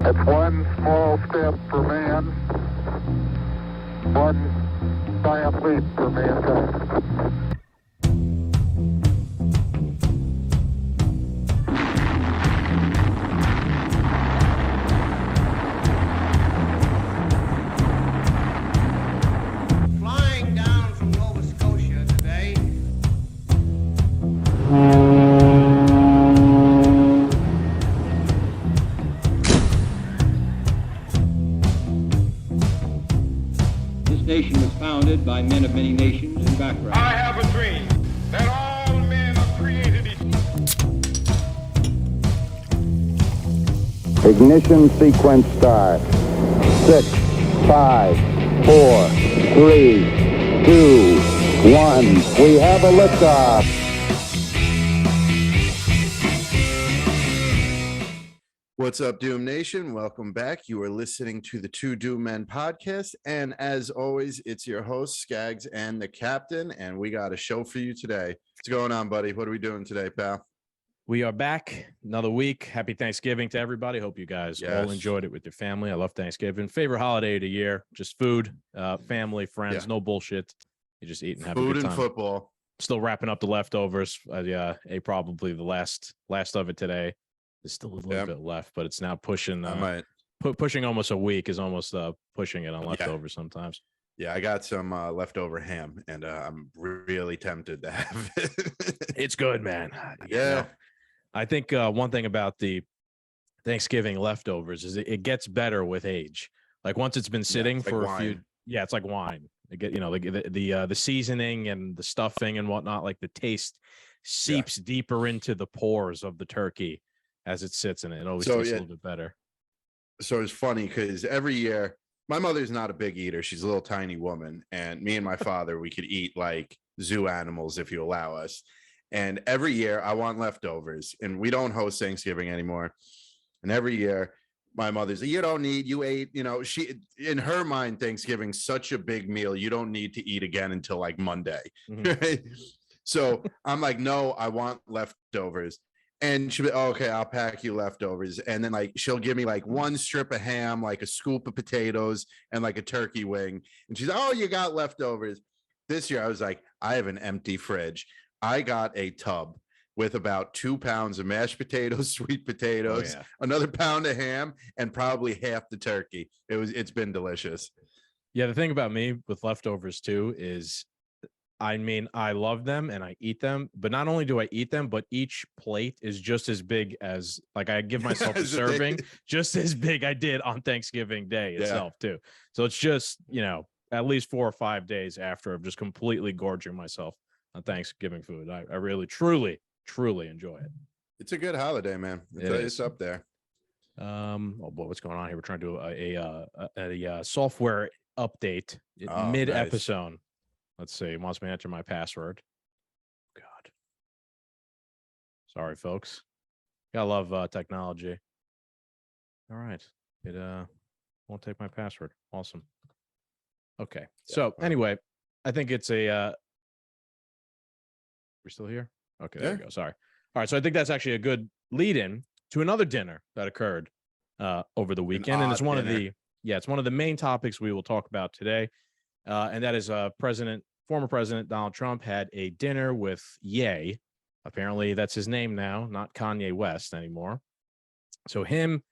It's one small step for man, one giant leap for mankind. Flying down from Nova Scotia today. This nation was founded by men of many nations and backgrounds. I have a dream that all men are created equal. Ignition sequence start. 6, 5, 4, 3, 2, 1. We have a liftoff. What's up, Doom Nation? Welcome back. You are listening to the Two Doom Men podcast. And as always, it's your host, Skaggs, and the captain. And we got a show for you today. What's going on, buddy? What are we doing today, pal? We are back another week. Happy Thanksgiving to everybody. Hope you guys all enjoyed it with your family. I love Thanksgiving. Favorite holiday of the year. Just food, family, friends, no bullshit. You just eat and have a good time. Food and football. Still wrapping up the leftovers. Ate probably the last of it today. There's still a little bit left, but it's now pushing. Pushing almost a week is almost pushing it on leftovers sometimes. Yeah, I got some leftover ham, and I'm really tempted to have it. It's good, man. Yeah. I think one thing about the Thanksgiving leftovers is it gets better with age. Like once it's been sitting for a few, it's like wine. It get the seasoning and the stuffing and whatnot. Like the taste seeps deeper into the pores of the turkey as it sits in it. It always tastes a little bit better. So it's funny because every year, my mother's not a big eater. She's a little tiny woman, and me and my father, we could eat like zoo animals if you allow us. And every year I want leftovers, and we don't host Thanksgiving anymore. And every year my mother's like, you don't need, you ate, she, in her mind, Thanksgiving's such a big meal. You don't need to eat again until like Monday. Mm-hmm. Right? So I'm like, no, I want leftovers. And she'll be, okay, I'll pack you leftovers. And then like, she'll give me like one strip of ham, like a scoop of potatoes and like a turkey wing. And she's, oh, you got leftovers. This year I was like, I have an empty fridge. I got a tub with about 2 pounds of mashed potatoes, sweet potatoes, another pound of ham, and probably half the turkey. It's been delicious. Yeah. The thing about me with leftovers too is, I mean, I love them and I eat them, but not only do I eat them, but each plate is just as big as, like, I give myself a serving just as big I did on Thanksgiving Day itself too. So it's just, at least 4 or 5 days after of just completely gorging myself on Thanksgiving food. I really, truly enjoy it. It's a good holiday, man. It's up there. Oh boy, what's going on here? We're trying to do a software update mid-episode. Nice. Let's see. It wants me to enter my password. God. Sorry, folks. Gotta love technology. All right. It won't take my password. Awesome. Okay. So anyway, I think it's a we're still here? Okay, there we go. Sorry. All right. So I think that's actually a good lead-in to another dinner that occurred over the weekend. And it's one of the main topics we will talk about today. And that is former President Donald Trump had a dinner with Ye. Apparently, that's his name now, not Kanye West anymore. So him,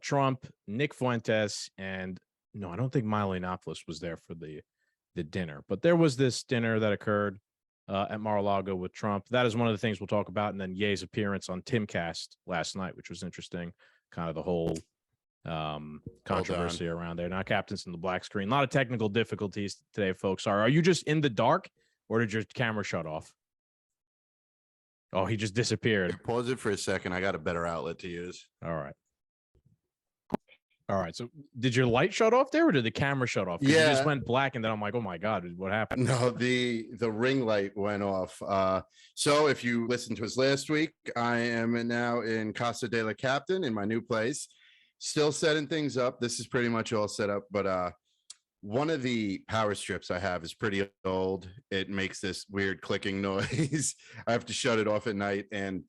Trump, Nick Fuentes, and no, I don't think Milo Yiannopoulos was there for the dinner. But there was this dinner that occurred at Mar-a-Lago with Trump. That is one of the things we'll talk about. And then Ye's appearance on Timcast last night, which was interesting. Kind of the whole controversy around there. Now Captain's in the black screen. A lot of technical difficulties today, folks. Are you just in the dark or did your camera shut off? Oh, he just disappeared. Pause it for a second. I got a better outlet to use. All right. So did your light shut off there or did the camera shut off? Yeah. It just went black and then I'm like, oh my God, what happened? No, the ring light went off. So if you listened to us last week, I am now in Casa de la Captain in my new place. Still setting things up. This is pretty much all set up, but one of the power strips I have is pretty old. It makes this weird clicking noise. I have to shut it off at night, and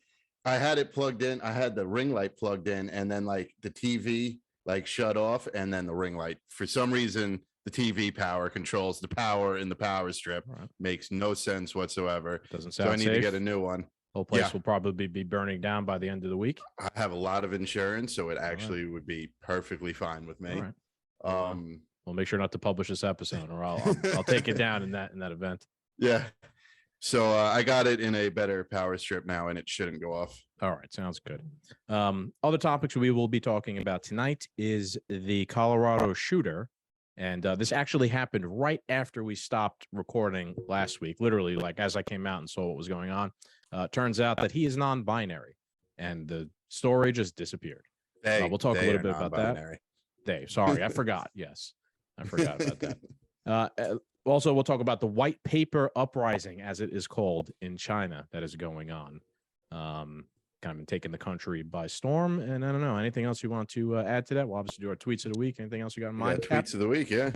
I had it plugged in. I had the ring light plugged in, and then like the TV like shut off, and then the ring light. For some reason, the TV power controls the power in the power strip. All right. Makes no sense whatsoever. Doesn't So sound I need safe. to get a new one. Whole place Yeah. will probably be burning down by the end of the week. I have a lot of insurance, so it actually would be perfectly fine with me. All right. We'll make sure not to publish this episode, or I'll take it down in that event. Yeah. So I got it in a better power strip now, and it shouldn't go off. All right, sounds good. Other topics we will be talking about tonight is the Colorado shooter, and this actually happened right after we stopped recording last week. Literally, like as I came out and saw what was going on. Turns out that he is non-binary, and the story just disappeared. We'll talk a little bit about that. Sorry, I forgot. Yes, I forgot about that. Also, we'll talk about the White Paper Uprising, as it is called in China, that is going on. Kind of been taking the country by storm. And I don't know, anything else you want to add to that? We'll obviously do our tweets of the week. Anything else you got in mind? Tweets of the week, yeah.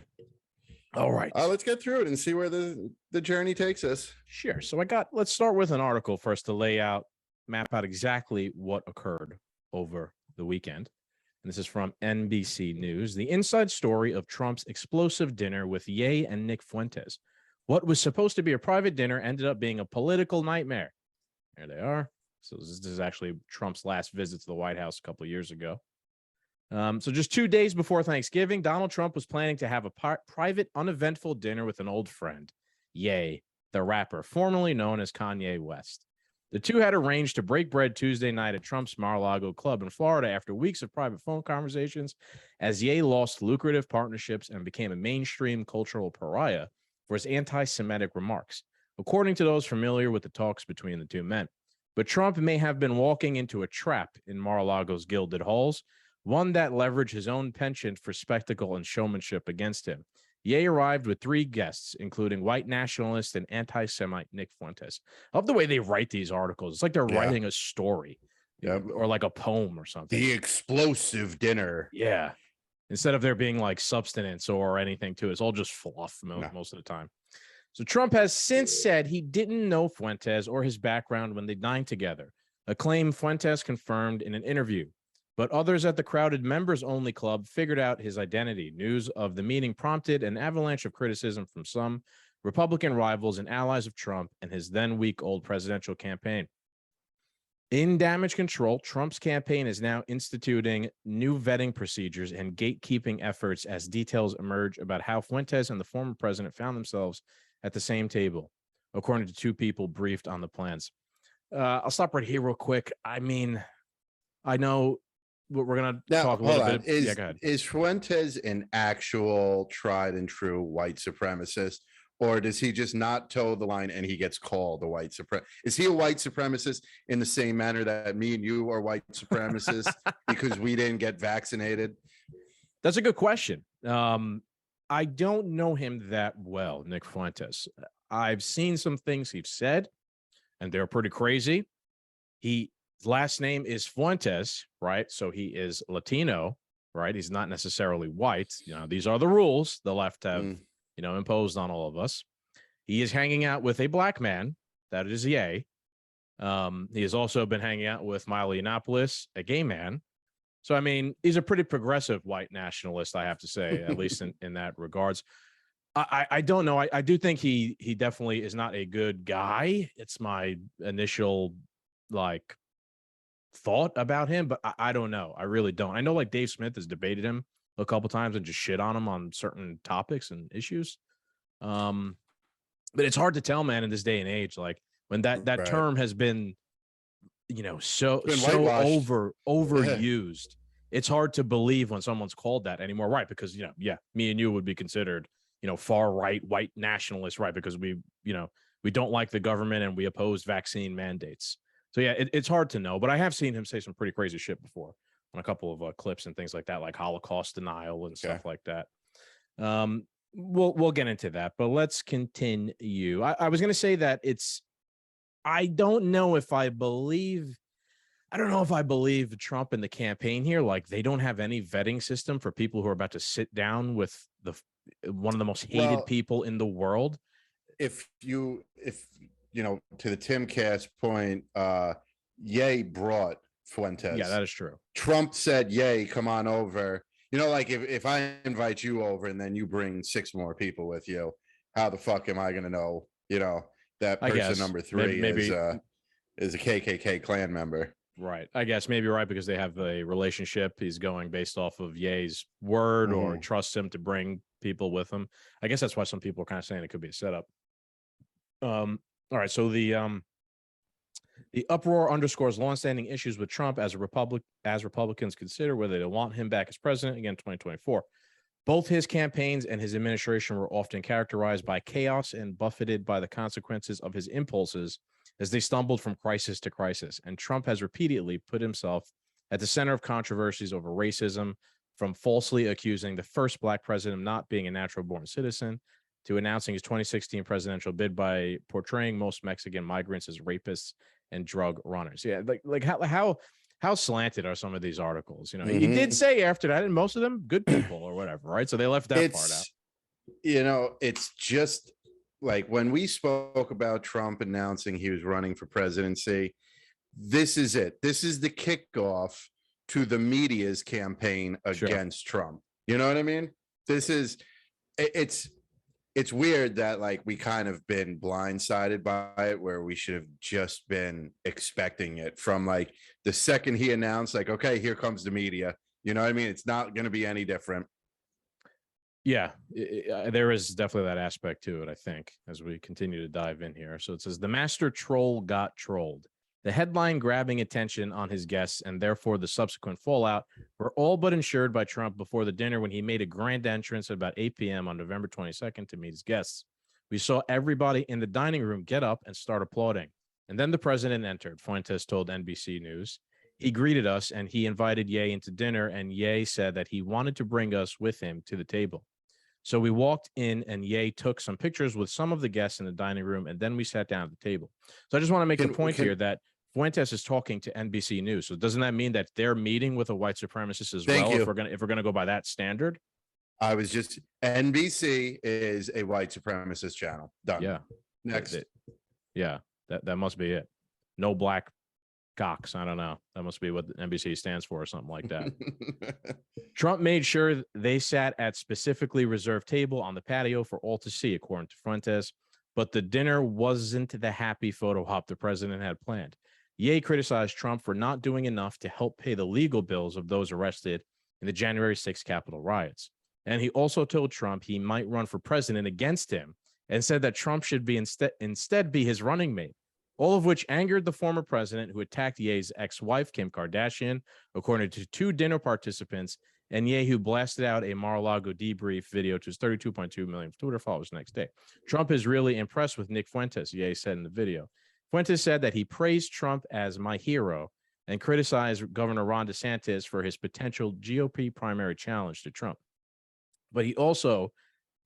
All right. Let's get through it and see where the journey takes us. Sure. So let's start with an article first to map out exactly what occurred over the weekend. And this is from NBC News. The inside story of Trump's explosive dinner with Ye and Nick Fuentes. What was supposed to be a private dinner ended up being a political nightmare. There they are. So this is actually Trump's last visit to the White House a couple of years ago. So just 2 days before Thanksgiving, Donald Trump was planning to have a private, uneventful dinner with an old friend, Ye, the rapper, formerly known as Kanye West. The two had arranged to break bread Tuesday night at Trump's Mar-a-Lago club in Florida after weeks of private phone conversations, as Ye lost lucrative partnerships and became a mainstream cultural pariah for his anti-Semitic remarks, according to those familiar with the talks between the two men. But Trump may have been walking into a trap in Mar-a-Lago's gilded halls, one that leveraged his own penchant for spectacle and showmanship against him. Ye arrived with 3 guests, including white nationalist and anti-Semite Nick Fuentes. I love the way they write these articles. It's like they're writing a story or like a poem or something. The explosive dinner. Yeah. Instead of there being like substance or anything to it, it's all just fluff most of the time. So Trump has since said he didn't know Fuentes or his background when they dined together, a claim Fuentes confirmed in an interview. But others at the crowded members-only club figured out his identity. News of the meeting prompted an avalanche of criticism from some Republican rivals and allies of Trump and his then-week-old presidential campaign. In damage control, Trump's campaign is now instituting new vetting procedures and gatekeeping efforts as details emerge about how Fuentes and the former president found themselves at the same table, according to 2 people briefed on the plans. I'll stop right here real quick. I mean, I know we're going to talk a little bit. Go ahead. Is Fuentes an actual tried and true white supremacist, or does he just not toe the line and he gets called a white supremacist? Is he a white supremacist in the same manner that me and you are white supremacists because we didn't get vaccinated? That's a good question. I don't know him that well, Nick Fuentes. I've seen some things he's said, and they're pretty crazy. His last name is Fuentes, right? So he is Latino, right? He's not necessarily white. These are the rules the left have, imposed on all of us. He is hanging out with a black man. That is Ye. He has also been hanging out with Milo Yiannopoulos, a gay man. So, I mean, he's a pretty progressive white nationalist, I have to say, at least in that regards. I don't know. I do think he definitely is not a good guy. It's my initial, thought about him, but I don't know. I really don't. I know, Dave Smith has debated him a couple times and just shit on him on certain topics and issues. But it's hard to tell, man, in this day and age, when that Right. term has been so overused. Yeah. It's hard to believe when someone's called that anymore, right? Because me and you would be considered far right white nationalists, right? Because we don't like the government and we oppose vaccine mandates. So yeah, it's hard to know, but I have seen him say some pretty crazy shit before on a couple of clips and things like that, like Holocaust denial and stuff like that. We'll get into that, but let's continue. I was going to say that I don't know if I believe Trump in the campaign here. They don't have any vetting system for people who are about to sit down with one of the most hated people in the world. If to the Timcast point, Ye brought Fuentes. Yeah, that is true. Trump said, "Yay, come on over." You know, like if I invite you over and then you bring 6 more people with you, how the fuck am I going to know? You know that I person guess number 3 maybe is a KKK clan member. right. I guess maybe right because they have a relationship. He's going based off of Ye's word or trusts him to bring people with him. I guess that's why some people are kind of saying it could be a setup. All right. So the uproar underscores longstanding issues with Trump as Republicans consider whether they want him back as president again in 2024. Both his campaigns and his administration were often characterized by chaos and buffeted by the consequences of his impulses as they stumbled from crisis to crisis. And Trump has repeatedly put himself at the center of controversies over racism, from falsely accusing the first Black president of not being a natural-born citizen to announcing his 2016 presidential bid by portraying most Mexican migrants as rapists and drug runners. Yeah, like how slanted are some of these articles? You know, he did say after that, and most of them good people or whatever, right? So they left that part out. You know, it's just like when we spoke about Trump announcing he was running for presidency, this is it. This is the kickoff to the media's campaign against Trump. You know what I mean? It's weird that like we kind of been blindsided by it, where we should have just been expecting it from like the second he announced, like, okay, here comes the media. You know what I mean? It's not going to be any different. Yeah, there is definitely that aspect to it, I think, as we continue to dive in here. So it says the master troll got trolled. The headline grabbing attention on his guests and therefore the subsequent fallout were all but ensured by Trump before the dinner when he made a grand entrance at about 8 p.m. on November 22nd to meet his guests. We saw everybody in the dining room get up and start applauding. And then the president entered, Fuentes told NBC News. He greeted us and he invited Ye into dinner, and Ye said that he wanted to bring us with him to the table. So we walked in and Ye took some pictures with some of the guests in the dining room, and then we sat down at the table. So I just want to make the point here that Fuentes is talking to NBC News. So doesn't that mean that they're meeting with a white supremacist as well? If we're gonna go by that standard? I was just NBC is a white supremacist channel. Done. Yeah. Next. Yeah, that must be it. No black cocks. I don't know. That must be what NBC stands for or something like that. Trump made sure they sat at specifically reserved table on the patio for all to see, according to Fuentes. But the dinner wasn't the happy photo op the president had planned. Ye criticized Trump for not doing enough to help pay the legal bills of those arrested in the January 6th Capitol riots. And he also told Trump he might run for president against him and said that Trump should be instead be his running mate, all of which angered the former president, who attacked Ye's ex-wife, Kim Kardashian, according to 2 dinner participants, and Ye, who blasted out a Mar-a-Lago debrief video to his 32.2 million Twitter followers the next day. Trump is really impressed with Nick Fuentes, Ye said in the video. Fuentes said that he praised Trump as my hero and criticized Governor Ron DeSantis for his potential GOP primary challenge to Trump. But he also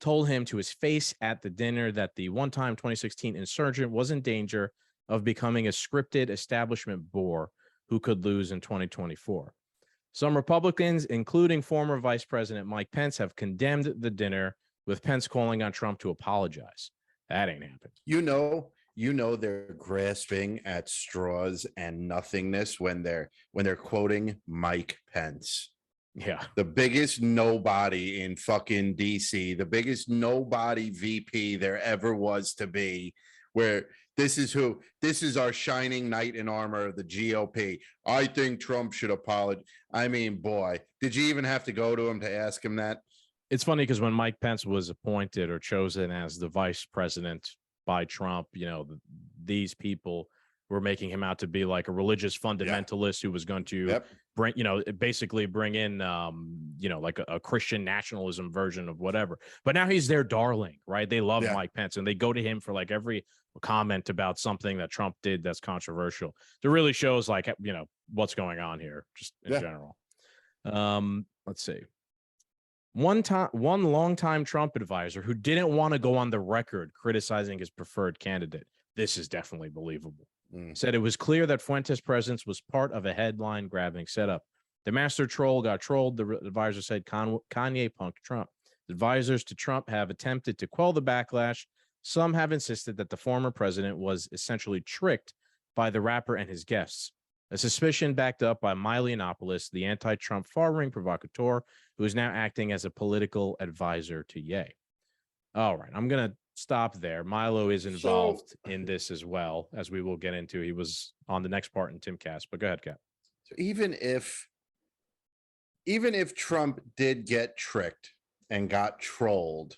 told him to his face at the dinner that the one-time 2016 insurgent was in danger of becoming a scripted establishment bore who could lose in 2024. Some Republicans, including former Vice President Mike Pence, have condemned the dinner, with Pence calling on Trump to apologize. That ain't happened. You know they're grasping at straws and nothingness when they're quoting Mike Pence. Yeah. The biggest nobody in fucking DC, the biggest nobody VP there ever was to be, where this is our shining knight in armor of the GOP. I think Trump should apologize. I mean, boy, did you even have to go to him to ask him that? It's funny because when Mike Pence was appointed or chosen as the vice president by Trump, you know, these people were making him out to be like a religious fundamentalist who was going to bring, you know, basically bring in, you know, like a Christian nationalism version of whatever. But now he's their darling, right? They love Mike Pence and they go to him for like every comment about something that Trump did that's controversial. It really shows like, you know, what's going on here just in general. Let's see. One longtime Trump advisor who didn't want to go on the record criticizing his preferred candidate. This is definitely believable. Said it was clear that Fuentes' presence was part of a headline-grabbing setup. The master troll got trolled, the advisor said. Kanye punked Trump. Advisors to Trump have attempted to quell the backlash. Some have insisted that the former president was essentially tricked by the rapper and his guests. A suspicion backed up by Milo Yiannopoulos, the anti-Trump far-right provocateur, who is now acting as a political advisor to Ye. All right, I'm going to stop there. Milo is involved in this as well, as we will get into. He was on the next part in Timcast, but go ahead, Cap. So even if Trump did get tricked and got trolled,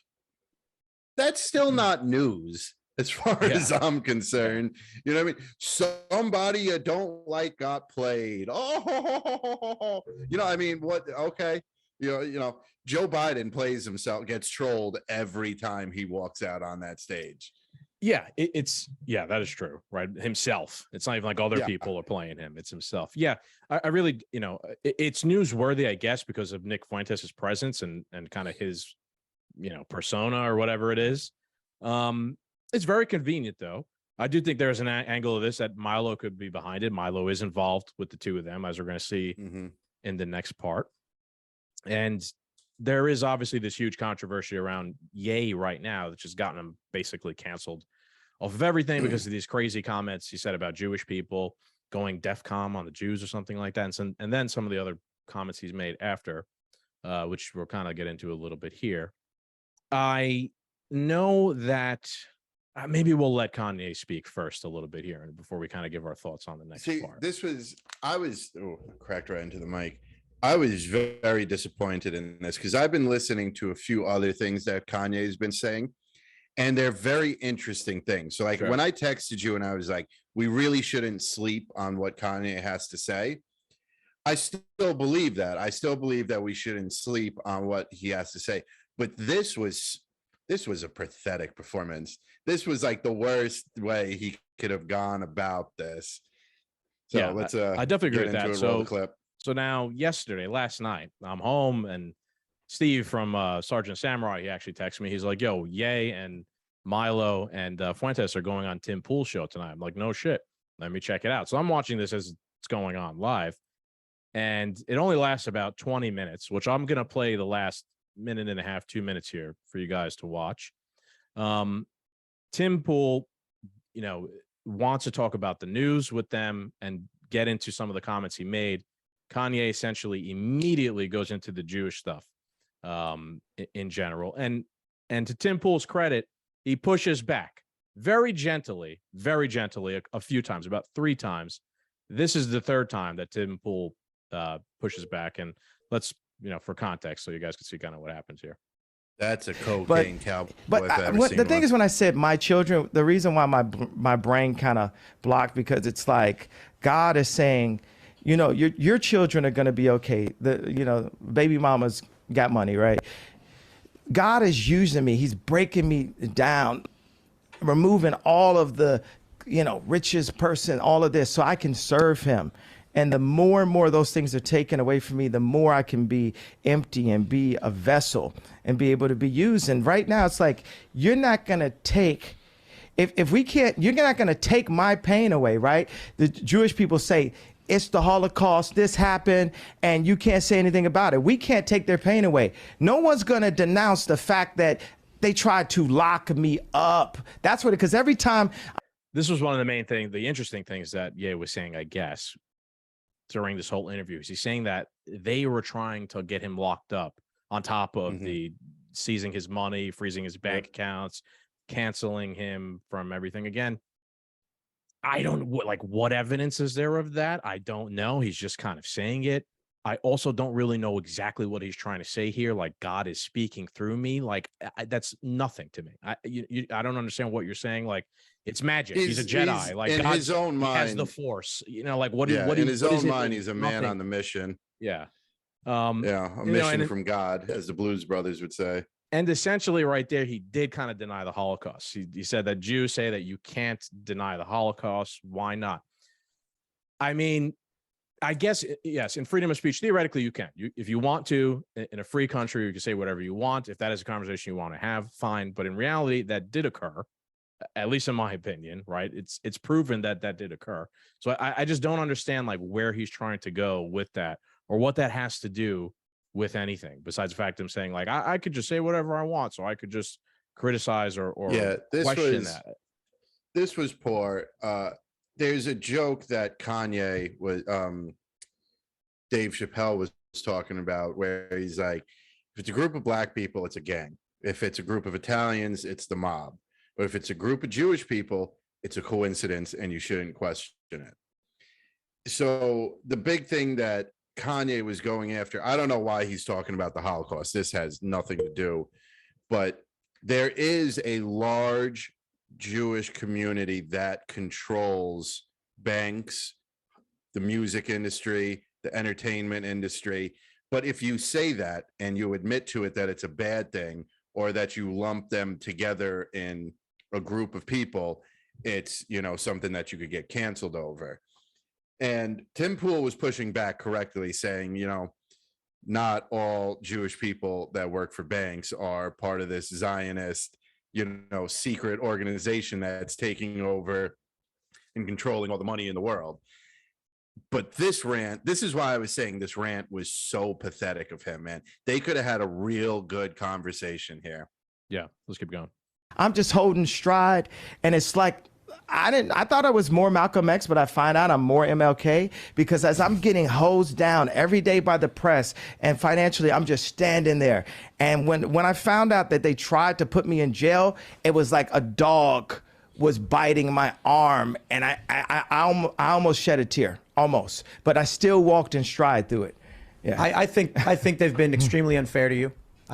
that's still not news as far as I'm concerned. You know what I mean? Somebody you don't like got played. Oh, you know, I mean, what? Okay. You know, Joe Biden plays himself, gets trolled every time he walks out on that stage. Yeah, that is true, right? Himself. It's not even like other people are playing him. It's himself. Yeah, I really, you know, it's newsworthy, I guess, because of Nick Fuentes' presence and kind of his, you know, persona or whatever it is. It's very convenient, though. I do think there's an angle of this that Milo could be behind it. Milo is involved with the two of them, as we're going to see in the next part. And there is obviously this huge controversy around Ye right now, which has gotten him basically canceled off of everything because of these crazy comments he said about Jewish people going DEFCON on the Jews or something like that. And then some of the other comments he's made after, which we'll kind of get into a little bit here. I know that maybe we'll let Kanye speak first a little bit here before we kind of give our thoughts on the next part. I was cracked right into the mic. I was very disappointed in this because I've been listening to a few other things that Kanye has been saying, and they're very interesting things. So like when I texted you and I was like, we really shouldn't sleep on what Kanye has to say. I still believe that. I still believe that we shouldn't sleep on what he has to say. But this was a pathetic performance. This was like the worst way he could have gone about this. So let's I definitely agree with that. Clip. So now last night, I'm home and Steve from Sergeant Samurai, he actually texted me. He's like, yo, Ye and Milo and Fuentes are going on Tim Pool's show tonight. I'm like, no shit. Let me check it out. So I'm watching this as it's going on live. And it only lasts about 20 minutes, which I'm going to play the last minute and a half, 2 minutes here for you guys to watch. Tim Pool, you know, wants to talk about the news with them and get into some of the comments he made. Kanye essentially immediately goes into the Jewish stuff in general. And to Tim Pool's credit, he pushes back very gently, a few times, about 3 times. This is the 3rd time that Tim Pool pushes back. And let's, you know, for context, so you guys can see kind of what happens here. That's a cocaine cowboy. But the thing is, when I said my children, the reason why my brain kind of blocked, because it's like God is saying, you know, your children are going to be okay. Baby mama's got money, right? God is using me. He's breaking me down, removing all of the, you know, richest person, all of this, so I can serve him. And the more and more those things are taken away from me, the more I can be empty and be a vessel and be able to be used. And right now it's like, you're not going to take, if we can't, you're not going to take my pain away, right? The Jewish people say, it's the Holocaust, this happened, and you can't say anything about it. We can't take their pain away. No one's going to denounce the fact that they tried to lock me up. That's what, because every time. This was one of the main things, the interesting things that Ye was saying, I guess, during this whole interview. He's saying that they were trying to get him locked up on top of the seizing his money, freezing his bank accounts, canceling him from everything. Again, I don't what evidence is there of that? I don't know. He's just kind of saying it. I also don't really know exactly what he's trying to say here. Like, God is speaking through me. Like, that's nothing to me. I don't understand what you're saying. Like, it's magic. He's a Jedi. Like, in his own mind, has the Force. You know, like what? In his own mind, he's a man on the mission. Yeah. A mission from God, as the Blues Brothers would say. And essentially right there, he did kind of deny the Holocaust. He said that Jews say that you can't deny the Holocaust. Why not? I mean, I guess, yes, in freedom of speech, theoretically, you can. If you want to, in a free country, you can say whatever you want. If that is a conversation you want to have, fine. But in reality, that did occur, at least in my opinion, right? It's proven that did occur. So I just don't understand, like, where he's trying to go with that, or what that has to do with anything, besides the fact I'm saying, like, I could just say whatever I want, so I could just criticize or question that. This was poor. there's a joke that Kanye was, Dave Chappelle was talking about, where he's like, if it's a group of black people, it's a gang. If it's a group of Italians, it's the mob. But if it's a group of Jewish people, it's a coincidence and you shouldn't question it. So the big thing that Kanye was going after, I don't know why he's talking about the Holocaust. This has nothing to do, but there is a large Jewish community that controls banks, the music industry, the entertainment industry. But if you say that and you admit to it that it's a bad thing, or that you lump them together in a group of people, it's, you know, something that you could get canceled over. And Tim Pool was pushing back correctly, saying, you know, not all Jewish people that work for banks are part of this Zionist, you know, secret organization that's taking over and controlling all the money in the world. But this rant, this is why I was saying this rant was so pathetic of him, man. They could have had a real good conversation here. Yeah, let's keep going. I'm just holding stride, and it's like I thought I was more Malcolm X, but I find out I'm more MLK, because as I'm getting hosed down every day by the press and financially, I'm just standing there. And when I found out that they tried to put me in jail, it was like a dog was biting my arm, and I almost shed a tear, almost, but I still walked in stride through it. Yeah. I think they've been extremely unfair to you.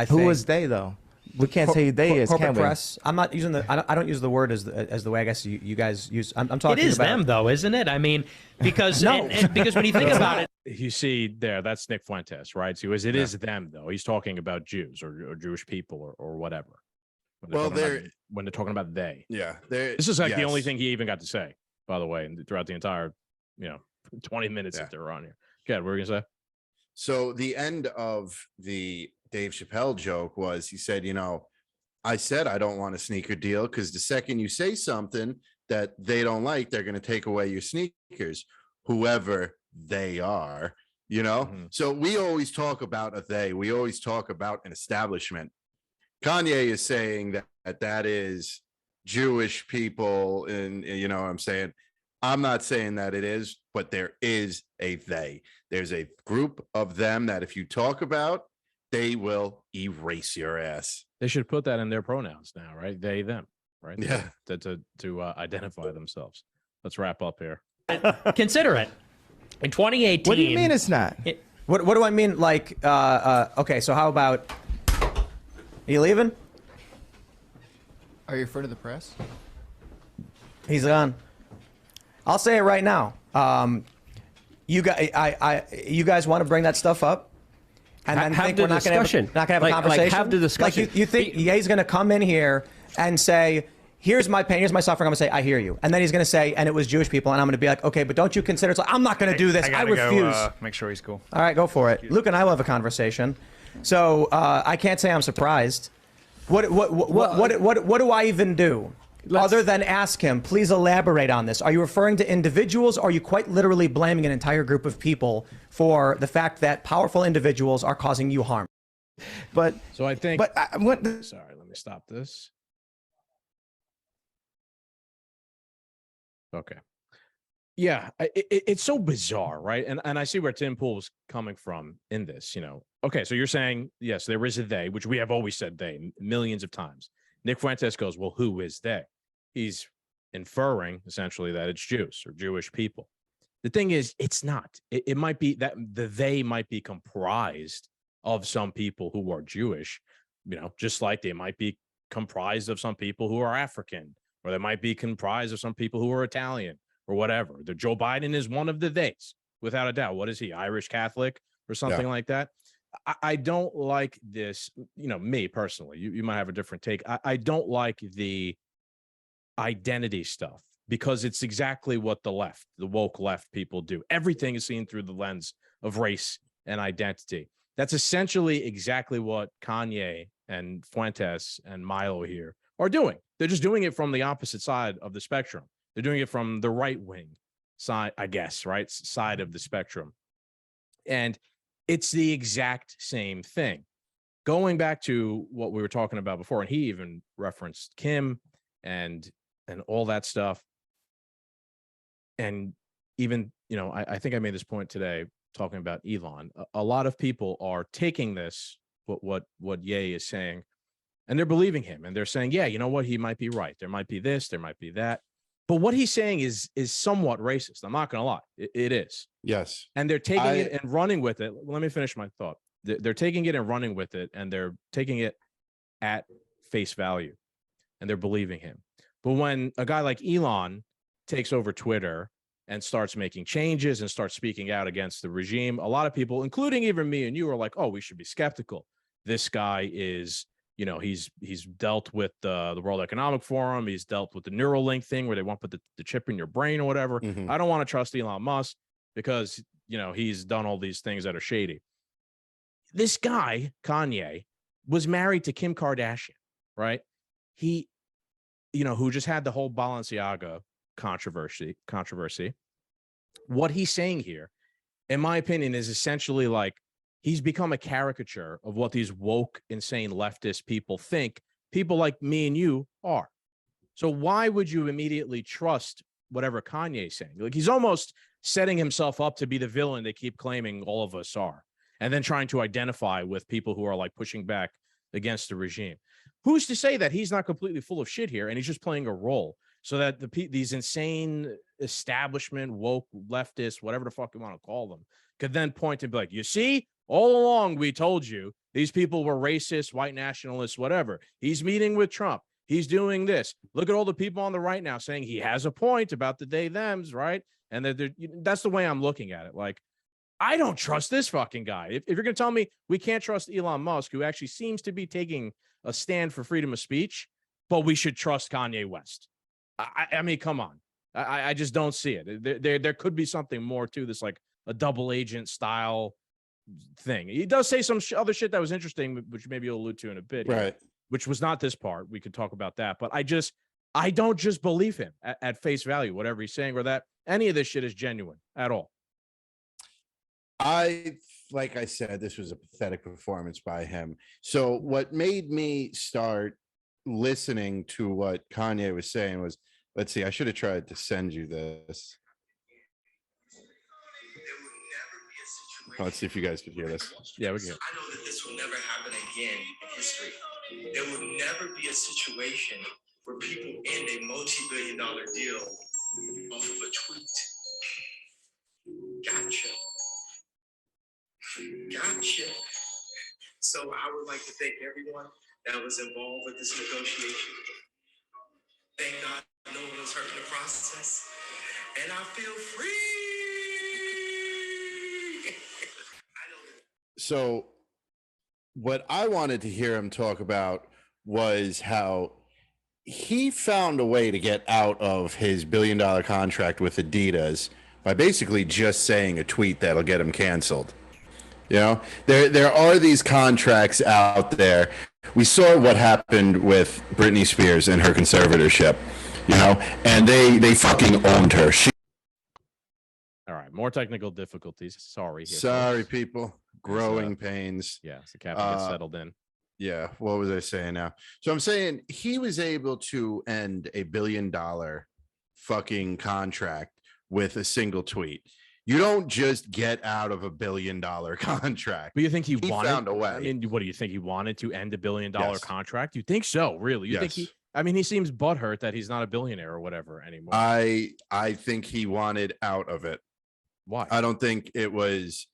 Who was they though? We can't say they is, corporate can we? press. I'm not using the. I don't use the word as the way I guess you guys use. I'm talking. It is about them though, isn't it? I mean, because No. and because when you think about it, You see there, that's Nick Fuentes, right? So it is them though. He's talking about Jews or Jewish people or whatever. Well, When they're talking about they. Yeah, This is like the only thing he even got to say, by the way, and throughout the entire, 20 minutes that they were on here. Good, what were you gonna say? So the end of the Dave Chappelle joke was, he said, I said I don't want a sneaker deal because the second you say something that they don't like, they're going to take away your sneakers, whoever they are, So we always talk about a they. We always talk about an establishment. Kanye is saying that is Jewish people, and what I'm saying. I'm not saying that it is, but there is a they. There's a group of them that if you talk about, they will erase your ass. They should put that in their pronouns now, right? They, them, right? Yeah. To identify themselves. Let's wrap up here. consider it. In 2018. What do you mean it's not? What do I mean? Like, okay, so how about? Are you leaving? Are you referring to the press? He's gone. I'll say it right now. You guys want to bring that stuff up, and then have think the we're not going discussion. to have a conversation. Like have the discussion. Like you think he's going to come in here and say, "Here's my pain, here's my suffering." I'm going to say, "I hear you," and then he's going to say, "And it was Jewish people," and I'm going to be like, "Okay, but don't you consider?" It's like, I'm not going to do this. I refuse. Make sure he's cool. All right, go for it. Luke and I will have a conversation. So I can't say I'm surprised. What do I even do? Other than ask him, please elaborate on this. Are you referring to individuals, or are you quite literally blaming an entire group of people for the fact that powerful individuals are causing you harm? But so I think. But sorry, let me stop this. Okay. Yeah, it's so bizarre, right? And I see where Tim Pool was coming from in this. Okay, so you're saying yes, there is a they, which we have always said they millions of times. Nick Fuentes goes, well, who is they? He's inferring essentially that it's Jews or Jewish people. The thing is, it's not. It might be that they might be comprised of some people who are Jewish, just like they might be comprised of some people who are African, or they might be comprised of some people who are Italian or whatever. The Joe Biden is one of the theys, without a doubt. What is he, Irish Catholic or something like that? I don't like this, me personally, you might have a different take. I don't like the identity stuff, because it's exactly what the woke left people do. Everything is seen through the lens of race and identity. That's essentially exactly what Kanye and Fuentes and Milo here are doing. They're just doing it from the opposite side of the spectrum. They're doing it from the right wing side, I guess, right side of the spectrum. And it's the exact same thing. Going back to what we were talking about before, and he even referenced Kim and all that stuff. and even, I think I made this point today talking about Elon. A lot of people are taking this, what Ye is saying, and they're believing him, and they're saying, yeah, you know what, he might be right. There might be this, there might be that. But what he's saying is somewhat racist. I'm not going to lie. It is. Yes. And they're taking it and running with it. Let me finish my thought. They're taking it and running with it, and they're taking it at face value, and they're believing him. But when a guy like Elon takes over Twitter and starts making changes and starts speaking out against the regime, a lot of people, including even me and you, are like, oh, we should be skeptical. This guy is, he's dealt with the World Economic Forum. He's dealt with the Neuralink thing where they want to put the chip in your brain or whatever. Mhm. I don't want to trust Elon Musk because, he's done all these things that are shady. This guy, Kanye, was married to Kim Kardashian, right? He, who just had the whole Balenciaga controversy. What he's saying here, in my opinion, is essentially like he's become a caricature of what these woke, insane leftist people think people like me and you are. So why would you immediately trust whatever Kanye's saying? Like, he's almost setting himself up to be the villain they keep claiming all of us are, and then trying to identify with people who are like pushing back against the regime. Who's to say that he's not completely full of shit here and he's just playing a role so that these insane establishment, woke, leftist, whatever the fuck you want to call them, could then point and be like, you see, all along we told you these people were racist, white nationalists, whatever. He's meeting with Trump. He's doing this. Look at all the people on the right now saying he has a point about the they thems, right? And that's the way I'm looking at it. Like, I don't trust this fucking guy. If you're going to tell me we can't trust Elon Musk, who actually seems to be taking a stand for freedom of speech, but we should trust Kanye West. I mean, come on. I just don't see it. There could be something more to this, like a double agent style thing. He does say some other shit that was interesting, which maybe you'll allude to in a bit, right? Which was not this part. We could talk about that, but I don't just believe him at face value, whatever he's saying, or that any of this shit is genuine at all. Like I said, this was a pathetic performance by him. So what made me start listening to what Kanye was saying was, let's see, I should have tried to send you this. Let's see if you guys could hear this. Yeah, we can. I know that this will never happen again in history. There will never be a situation where people end a multi-billion-dollar deal off of a tweet. Gotcha. So I would like to thank everyone that was involved with this negotiation. Thank God no one was hurt in the process. And I feel free. So what I wanted to hear him talk about was how he found a way to get out of his $1 billion contract with Adidas by basically just saying a tweet that'll get him canceled. There are these contracts out there. We saw what happened with Britney Spears and her conservatorship, and they fucking owned her. All right, more technical difficulties. Sorry, people. Growing pains. Yeah, so Captain gets settled in. Yeah, what was I saying now? So I'm saying he was able to end a $1 billion fucking contract with a single tweet. You don't just get out of a $1 billion contract. But you think he found a way? I mean, what do you think? He wanted to end a $1 billion contract? You think so? Really? You think Yes. he seems butthurt that he's not a billionaire or whatever anymore. I think he wanted out of it. Why? I don't think it was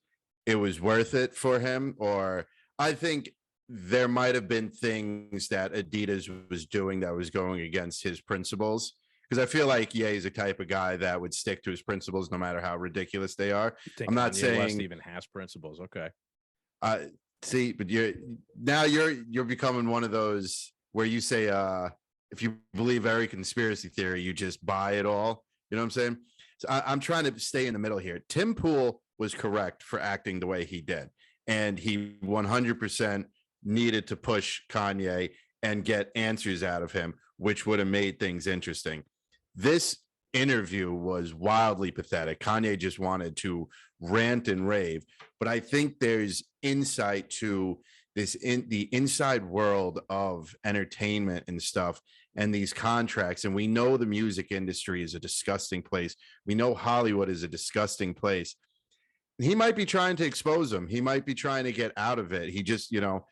worth it for him, or I think there might have been things that Adidas was doing that was going against his principles. Because I feel like Ye's a type of guy that would stick to his principles no matter how ridiculous they are. I'm not saying West even has principles. Okay. See, but you're becoming one of those where you say if you believe every conspiracy theory, you just buy it all. You know what I'm saying? So I'm trying to stay in the middle here. Tim Pool was correct for acting the way he did, and he 100% needed to push Kanye and get answers out of him, which would have made things interesting. This interview was wildly pathetic. Kanye just wanted to rant and rave, but I think there's insight to the inside world of entertainment and stuff and these contracts. And we know the music industry is a disgusting place. We know Hollywood is a disgusting place. He might be trying to expose them. He might be trying to get out of it. He just, you know,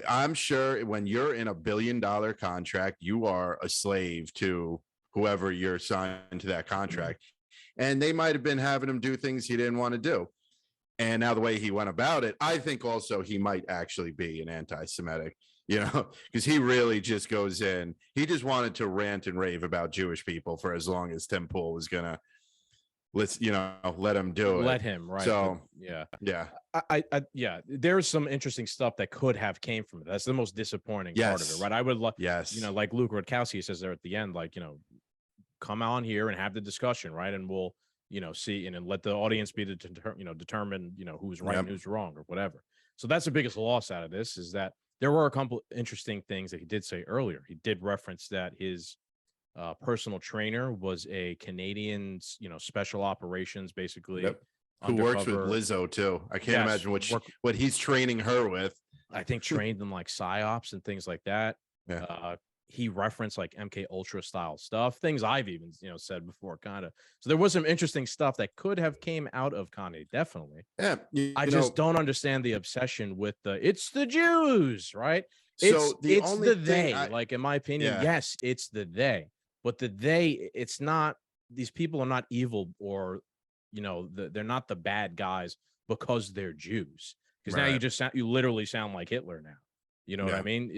I'm sure when you're in a $1 billion contract, you are a slave to whoever you're signed to that contract. And they might have been having him do things he didn't want to do. And now the way he went about it, I think also he might actually be an anti-Semitic, you know, because he really just goes in. He just wanted to rant and rave about Jewish people for as long as Tim Pool was going to, let him do it. Let him, right? So, yeah. Yeah. There's some interesting stuff that could have came from it. That's the most disappointing part of it, right? I would love, like Luke Rudkowski says there at the end, like, come on here and have the discussion, right? And we'll, see and let the audience be determine, who's right and who's wrong or whatever. So that's the biggest loss out of this, is that there were a couple interesting things that he did say earlier. He did reference that his personal trainer was a Canadian, special operations, basically. Yep. Who works with Lizzo too. I can't imagine what he's training her with. I think trained in like psyops and things like that. Yeah. He referenced like MK Ultra style stuff, things I've even said before, kind of. So there was some interesting stuff that could have came out of Kanye, definitely. Yeah, I just don't understand the obsession with it's the Jews, right? It's the they. Like in my opinion, yes, it's the they. But the they, it's not. These people are not evil, or they're not the bad guys because they're Jews. Because now you literally sound like Hitler now. You know what I mean?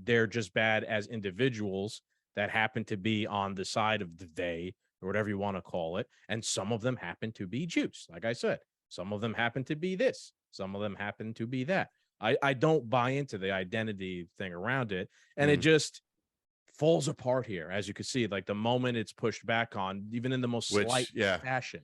They're just bad as individuals that happen to be on the side of the they, or whatever you want to call it. And some of them happen to be Jews. Like I said, some of them happen to be this. Some of them happen to be that. I don't buy into the identity thing around it. And it just falls apart here. As you can see, like the moment it's pushed back on, even in the most slight fashion.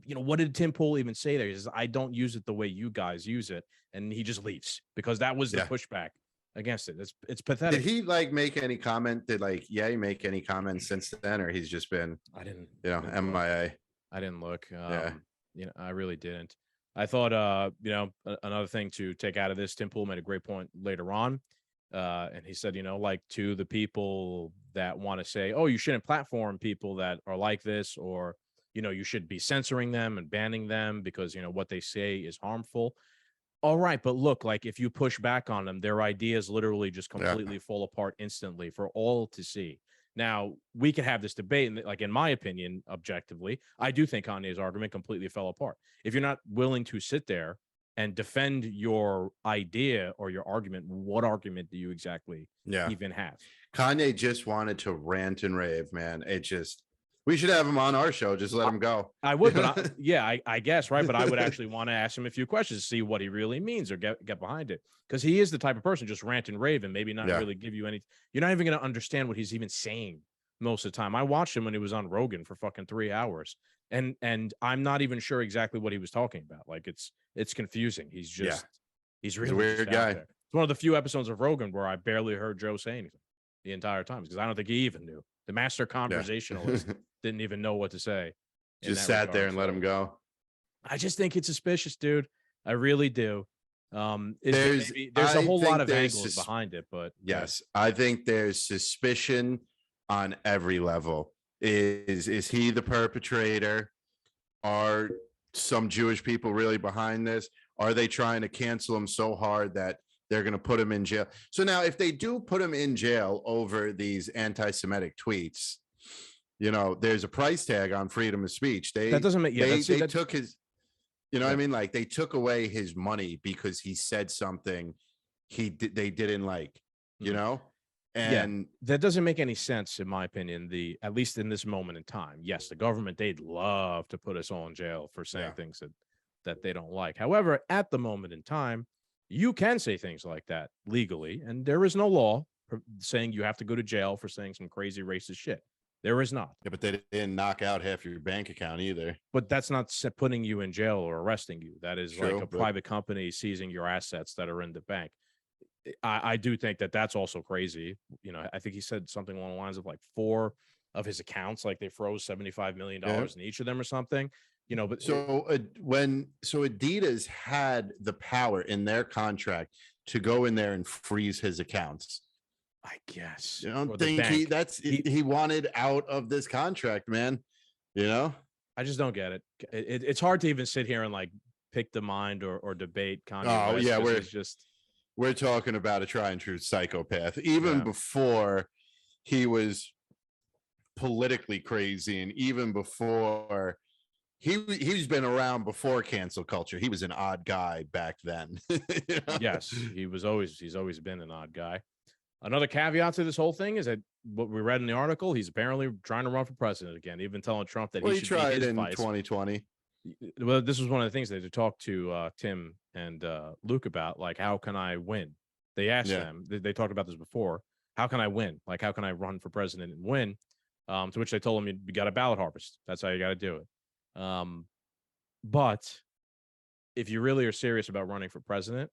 What did Tim Pool even say there? He says, I don't use it the way you guys use it. And he just leaves because that was the pushback against it. It's pathetic. Did he make any comment? Did Ye make any comments since then? Or he's just been, I didn't, MIA. I didn't look. I really didn't. I thought, another thing to take out of this, Tim Pool made a great point later on. And he said, like to the people that want to say, oh, you shouldn't platform people that are like this, or, you should be censoring them and banning them because, what they say is harmful. All right. But look, like if you push back on them, their ideas literally just completely fall apart instantly for all to see. Now, we can have this debate. And like, in my opinion, objectively, I do think Kanye's argument completely fell apart. If you're not willing to sit there and defend your idea or your argument, what argument do you exactly even have? Kanye just wanted to rant and rave, man. We should have him on our show. Just let him go. I would, but I guess, right? But I would actually want to ask him a few questions to see what he really means or get behind it. Because he is the type of person just rant and rave and maybe not really give you any. You're not even going to understand what he's even saying most of the time. I watched him when he was on Rogan for fucking 3 hours. And I'm not even sure exactly what he was talking about. Like it's confusing. He's really a weird guy. It's one of the few episodes of Rogan where I barely heard Joe say anything the entire time, because I don't think he even knew. The master conversationalist didn't even know what to say. Just sat there and let him go. I just think it's suspicious, dude. I really do. There's a whole lot of angles behind it, but yes, I think there's suspicion on every level. Is he the perpetrator? Are some Jewish people really behind this? Are they trying to cancel him so hard that they're going to put him in jail? So now if they do put him in jail over these anti-Semitic tweets, there's a price tag on freedom of speech. That doesn't make they took his, what I mean? Like they took away his money because he said something they didn't like, and that doesn't make any sense in my opinion. At least in this moment in time, yes, the government, they'd love to put us all in jail for saying things that they don't like. However, at the moment in time, you can say things like that legally, and there is no law saying you have to go to jail for saying some crazy racist shit. There is not. Yeah, but they didn't knock out half your bank account either. But that's not putting you in jail or arresting you. That is like a private company seizing your assets that are in the bank. I do think that's also crazy. I think he said something along the lines of like 4 of his accounts, like they froze $75 million in each of them or something. But so Adidas had the power in their contract to go in there and freeze his accounts. I guess. You don't Or the think bank. he wanted out of this contract, man? You know, I just don't get it. It's hard to even sit here and like pick the mind or debate Kanye Oh West, yeah, 'cause we're talking about a tried and true psychopath. Even before he was politically crazy, and even before he's been around before cancel culture. He was an odd guy back then. You know? yes, he's always been an odd guy. Another caveat to this whole thing is that what we read in the article, he's apparently trying to run for president again, even telling Trump that Well, he he should tried be his in vice. 2020. Well, this was one of the things that they talked to Tim and Luke about, like, how can I win? They asked them, they talked about this before. How can I win? Like, how can I run for president and win? To which they told him, you got a ballot harvest. That's how you got to do it. But if you really are serious about running for president,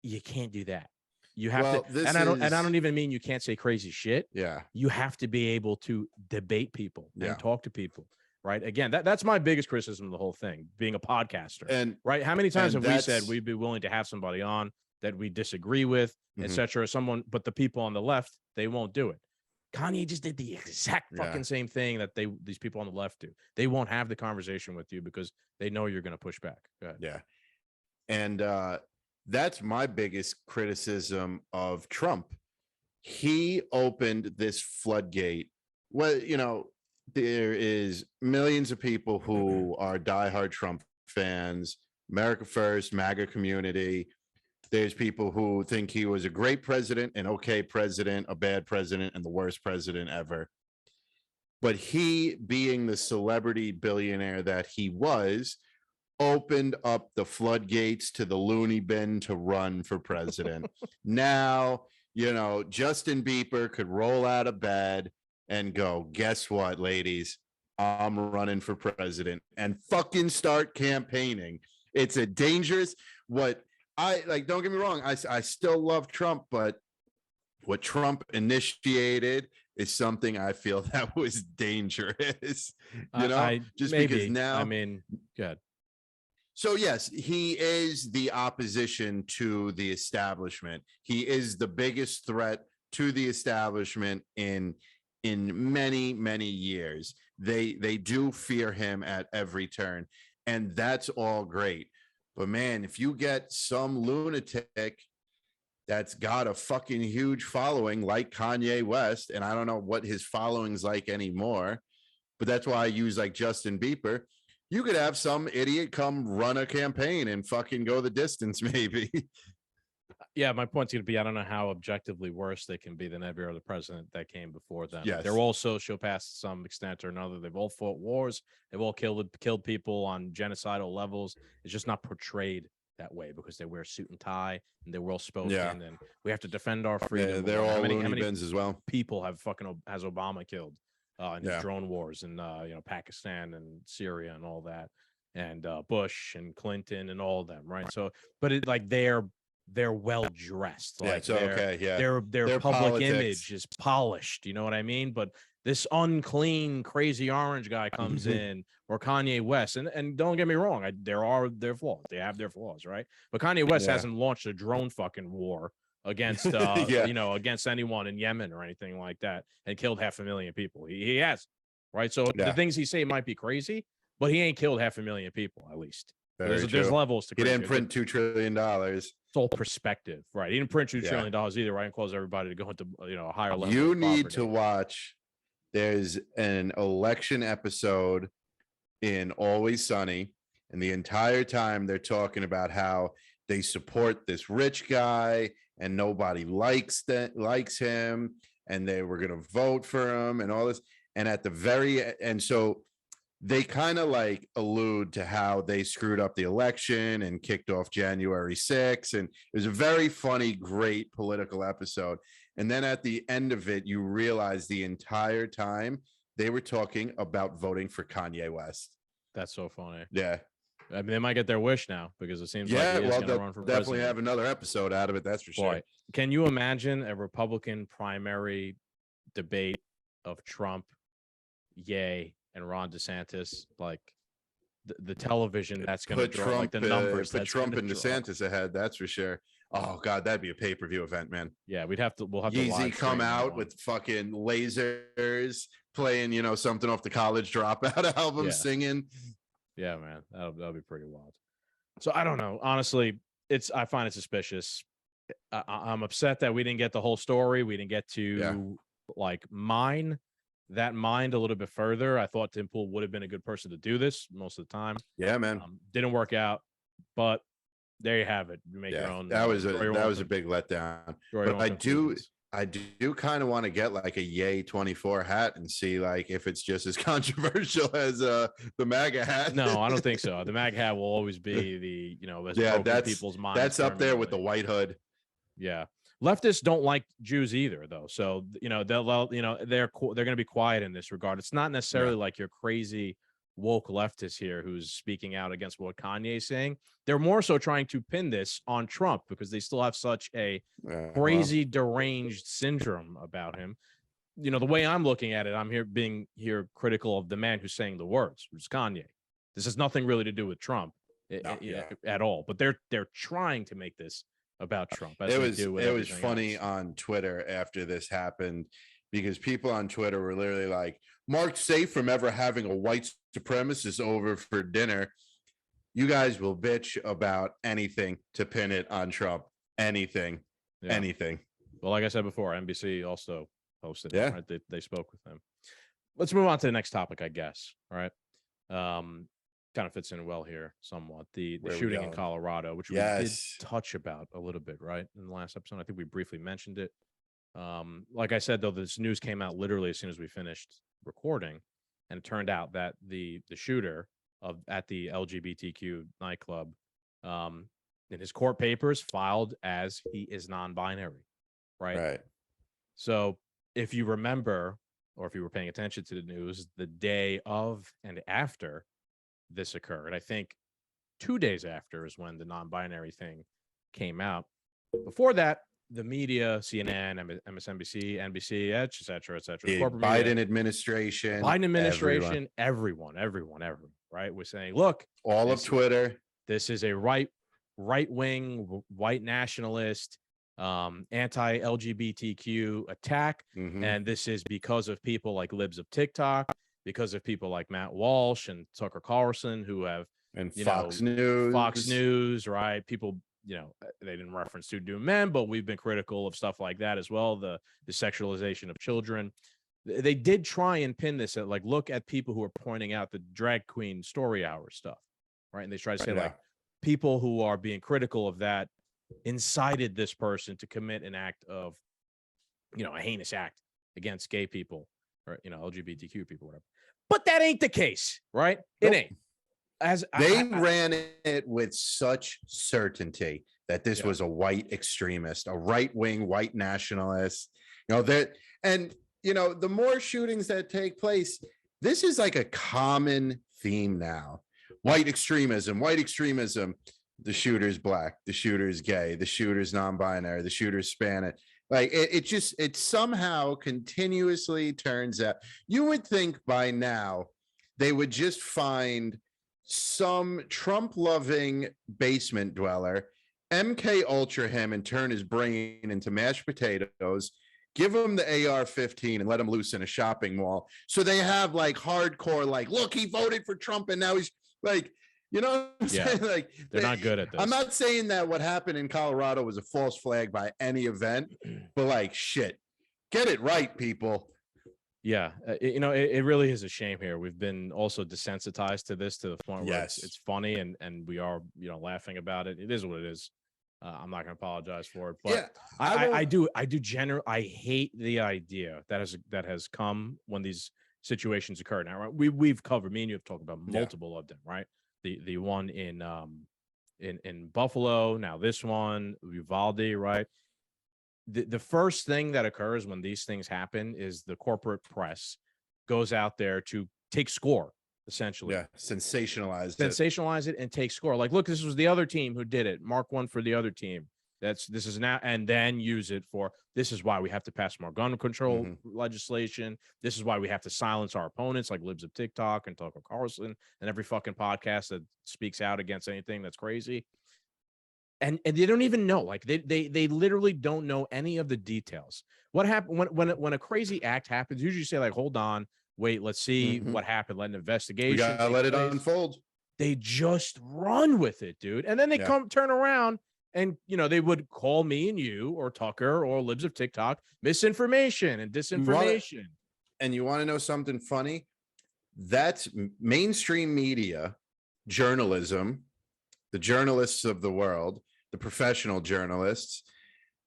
you can't do that. You have to, and I don't even mean you can't say crazy shit. Yeah. You have to be able to debate people and talk to people. Right. Again, that's my biggest criticism of the whole thing, being a podcaster. And right. How many times have we said we'd be willing to have somebody on that we disagree with, etc. Someone, but the people on the left, they won't do it. Kanye just did the exact fucking same thing that these people on the left do. They won't have the conversation with you because they know you're going to push back. Go ahead. Yeah. And that's my biggest criticism of Trump. He opened this floodgate. Well, you know, there is millions of people who are diehard Trump fans, America First, MAGA community. There's people who think he was a great president, an okay president, a bad president, and the worst president ever. But he, being the celebrity billionaire that he was, opened up the floodgates to the loony bin to run for president. Now, you know, Justin Bieber could roll out of bed and go, guess what, ladies? I'm running for president, and fucking start campaigning. It's a dangerous, don't get me wrong, I still love Trump, but what Trump initiated is something I feel that was dangerous. You know, because now, I mean, good. So yes, he is the opposition to the establishment. He is the biggest threat to the establishment in many, many years. They do fear him at every turn, and that's all great. But man, if you get some lunatic that's got a fucking huge following like Kanye West, and I don't know what his following's like anymore, but that's why I use like Justin Bieber. You could have some idiot come run a campaign and fucking go the distance, maybe. Yeah, my point's going to be, I don't know how objectively worse they can be than every other president that came before them. Yes. They're all sociopaths to some extent or another. They've all fought wars. They've all killed people on genocidal levels. It's just not portrayed that way because they wear a suit and tie and they're well spoken and we have to defend our freedom. Yeah, they're all loony bins as well. People has Obama killed in his drone wars in Pakistan and Syria and all that, and Bush and Clinton and all of them, right? So, but it like they're well dressed. Like it's okay. Yeah, their public politics. image is polished. You know what I mean? But this unclean, crazy orange guy comes in, or Kanye West, and don't get me wrong, there are their flaws. They have their flaws, right? But Kanye West hasn't launched a drone fucking war against against anyone in Yemen or anything like that, and killed 500,000 people. He has, right? So the things he say might be crazy, but he ain't killed 500,000 people at least. There's levels to. He didn't print $2 trillion. It's all perspective, right? He didn't print $2 trillion either, right? And cause everybody to go into a higher level. You need to watch. There's an election episode in Always Sunny, and the entire time they're talking about how they support this rich guy and nobody likes him, and they were going to vote for him and all this. And at the very end, so they kind of like allude to how they screwed up the election and kicked off January 6th. And it was a very funny, great political episode. And then at the end of it, you realize the entire time they were talking about voting for Kanye West. That's so funny. Yeah. I mean, they might get their wish now because it seems like he is going to run for president. Definitely have another episode out of it. That's for sure. Boy, can you imagine a Republican primary debate of Trump, Ye, and Ron DeSantis? Like the television that's going to draw, like the numbers. Put Trump and DeSantis ahead. That's for sure. Oh God, that'd be a pay-per-view event, man. Yeah, we'll have to Yeezy live come stream that out one. with fucking lasers playing, something off the college dropout album, Yeah. singing. Yeah, man, that'll be pretty wild. So I don't know. Honestly, I find it suspicious. I'm upset that we didn't get the whole story. We didn't get to like mine a little bit further. I thought Tim Pool would have been a good person to do this most of the time. Yeah, man. Didn't work out, but there you have it. You make your own. That was a big letdown. But I do kind of want to get like a Yay 24 hat and see like if it's just as controversial as the MAGA hat. No, I don't think so. The MAGA hat will always be that's people's minds. That's up there with the white hood. Yeah, leftists don't like Jews either, though. So they're going to be quiet in this regard. It's not necessarily like your crazy woke leftists here who's speaking out against what Kanye's saying. They're more so trying to pin this on Trump because they still have such a crazy deranged syndrome about him. The way I'm looking at it, I'm being critical of the man who's saying the words, which is Kanye. This has nothing really to do with Trump at all. But they're trying to make this about Trump. It was funny on Twitter after this happened because people on Twitter were literally like, Mark's safe from ever having a white supremacist over for dinner. You guys will bitch about anything to pin it on Trump. Anything. Well, like I said before, NBC also hosted it, right? They spoke with them. Let's move on to the next topic, I guess. All right. Kind of fits in well here somewhat. The shooting in Colorado, which we did touch about a little bit, right? In the last episode. I think we briefly mentioned it. Like I said, though, this news came out literally as soon as we finished recording, and it turned out that the shooter at the LGBTQ nightclub, in his court papers, filed as he is non-binary, right? So if you remember, or if you were paying attention to the news, the day of and after this occurred, I think 2 days after is when the non-binary thing came out. Before that, the media, CNN, MSNBC, NBC, et cetera, the Biden administration, everyone, right? We're saying, look, all of Twitter, this is a right-wing, white nationalist, anti-LGBTQ attack, and this is because of people like libs of TikTok, because of people like Matt Walsh and Tucker Carlson who have Fox News, right? People. They didn't reference Two Doomed Men, but we've been critical of stuff like that as well. The sexualization of children. They did try and pin this at look at people who are pointing out the drag queen story hour stuff, right? And they try to say people who are being critical of that incited this person to commit an act of, a heinous act against gay people or, LGBTQ people, whatever. But that ain't the case, right? It ain't. They ran it with such certainty that this was a white extremist, a right-wing white nationalist. The more shootings that take place, this is like a common theme now. White extremism. The shooter's black, the shooter's gay, the shooter's non-binary, the shooter's Hispanic. Like it somehow continuously turns out. You would think by now they would just find some Trump-loving basement dweller, MK Ultra him and turn his brain into mashed potatoes, give him the AR-15 and let him loose in a shopping mall. So they have hardcore, look, he voted for Trump and now he's what I'm saying? They're not good at this. I'm not saying that what happened in Colorado was a false flag by any event, but shit, get it right, people. Yeah, it really is a shame here. We've been also desensitized to this to the point where it's funny and we are laughing about it. It is what it is. I'm not going to apologize for it, but I hate the idea that has come when these situations occur. Now, right? We've covered, me and you have talked about multiple of them, right? The one in Buffalo, now this one, Uvalde, right? The first thing that occurs when these things happen is the corporate press goes out there to take score, essentially. Sensationalize it and take score. Look, this was the other team who did it. Mark one for the other team. This is now, and then use it for, this is why we have to pass more gun control legislation. This is why we have to silence our opponents like libs of TikTok and Tucker Carlson and every fucking podcast that speaks out against anything that's crazy. and they don't even know. Like they literally don't know any of the details. What happened when a crazy act happens? Usually you say like, hold on, wait, let's see what happened. Let an investigation. We gotta let it unfold. They just run with it, dude. And then they turn around and, they would call me and you or Tucker or Libs of TikTok misinformation and disinformation. And you want to know something funny? That's mainstream media, journalism, the journalists of the world, the professional journalists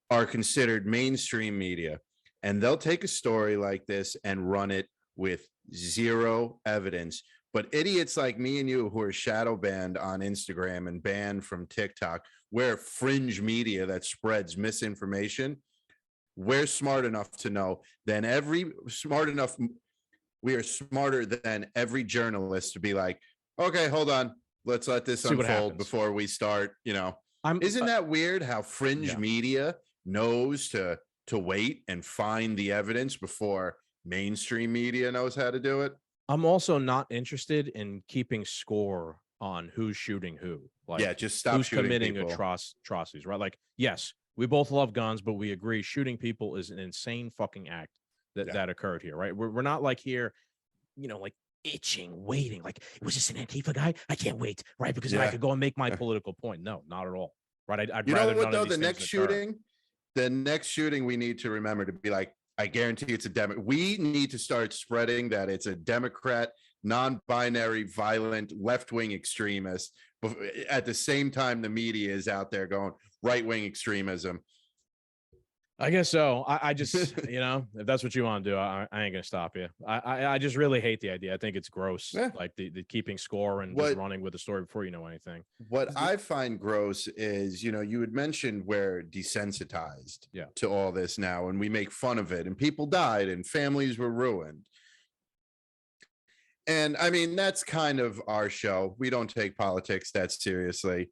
are considered mainstream media. And they'll take a story like this and run it with zero evidence. But idiots like me and you who are shadow banned on Instagram and banned from TikTok, we're fringe media that spreads misinformation. We're smart enough to know we are smarter than every journalist to be like, okay, hold on, let's let this unfold before we start. Isn't that weird how fringe media knows to wait and find the evidence before mainstream media knows how to do it? I'm also not interested in keeping score on who's shooting who. Like, just stop who's shooting committing people. atrocities, right? Like, yes, we both love guns, but we agree shooting people is an insane fucking act that occurred here, right? We're not like here, like itching, waiting. Like, was this an Antifa guy? I can't wait, right? Because then I could go and make my political point. No, not at all, right? I'd rather know what, none though? of these The next shooting, we need to remember to be like, I guarantee it's a Democrat. We need to start spreading that it's a Democrat, non-binary, violent, left-wing extremist. At the same time, the media is out there going right-wing extremism. I guess so. I just, if that's what you want to do, I ain't gonna stop you. I just really hate the idea. I think it's gross, like the keeping score and just running with the story before you know anything. What I find gross is, you had mentioned we're desensitized to all this now, and we make fun of it, and people died and families were ruined. And I mean, that's kind of our show. We don't take politics that seriously.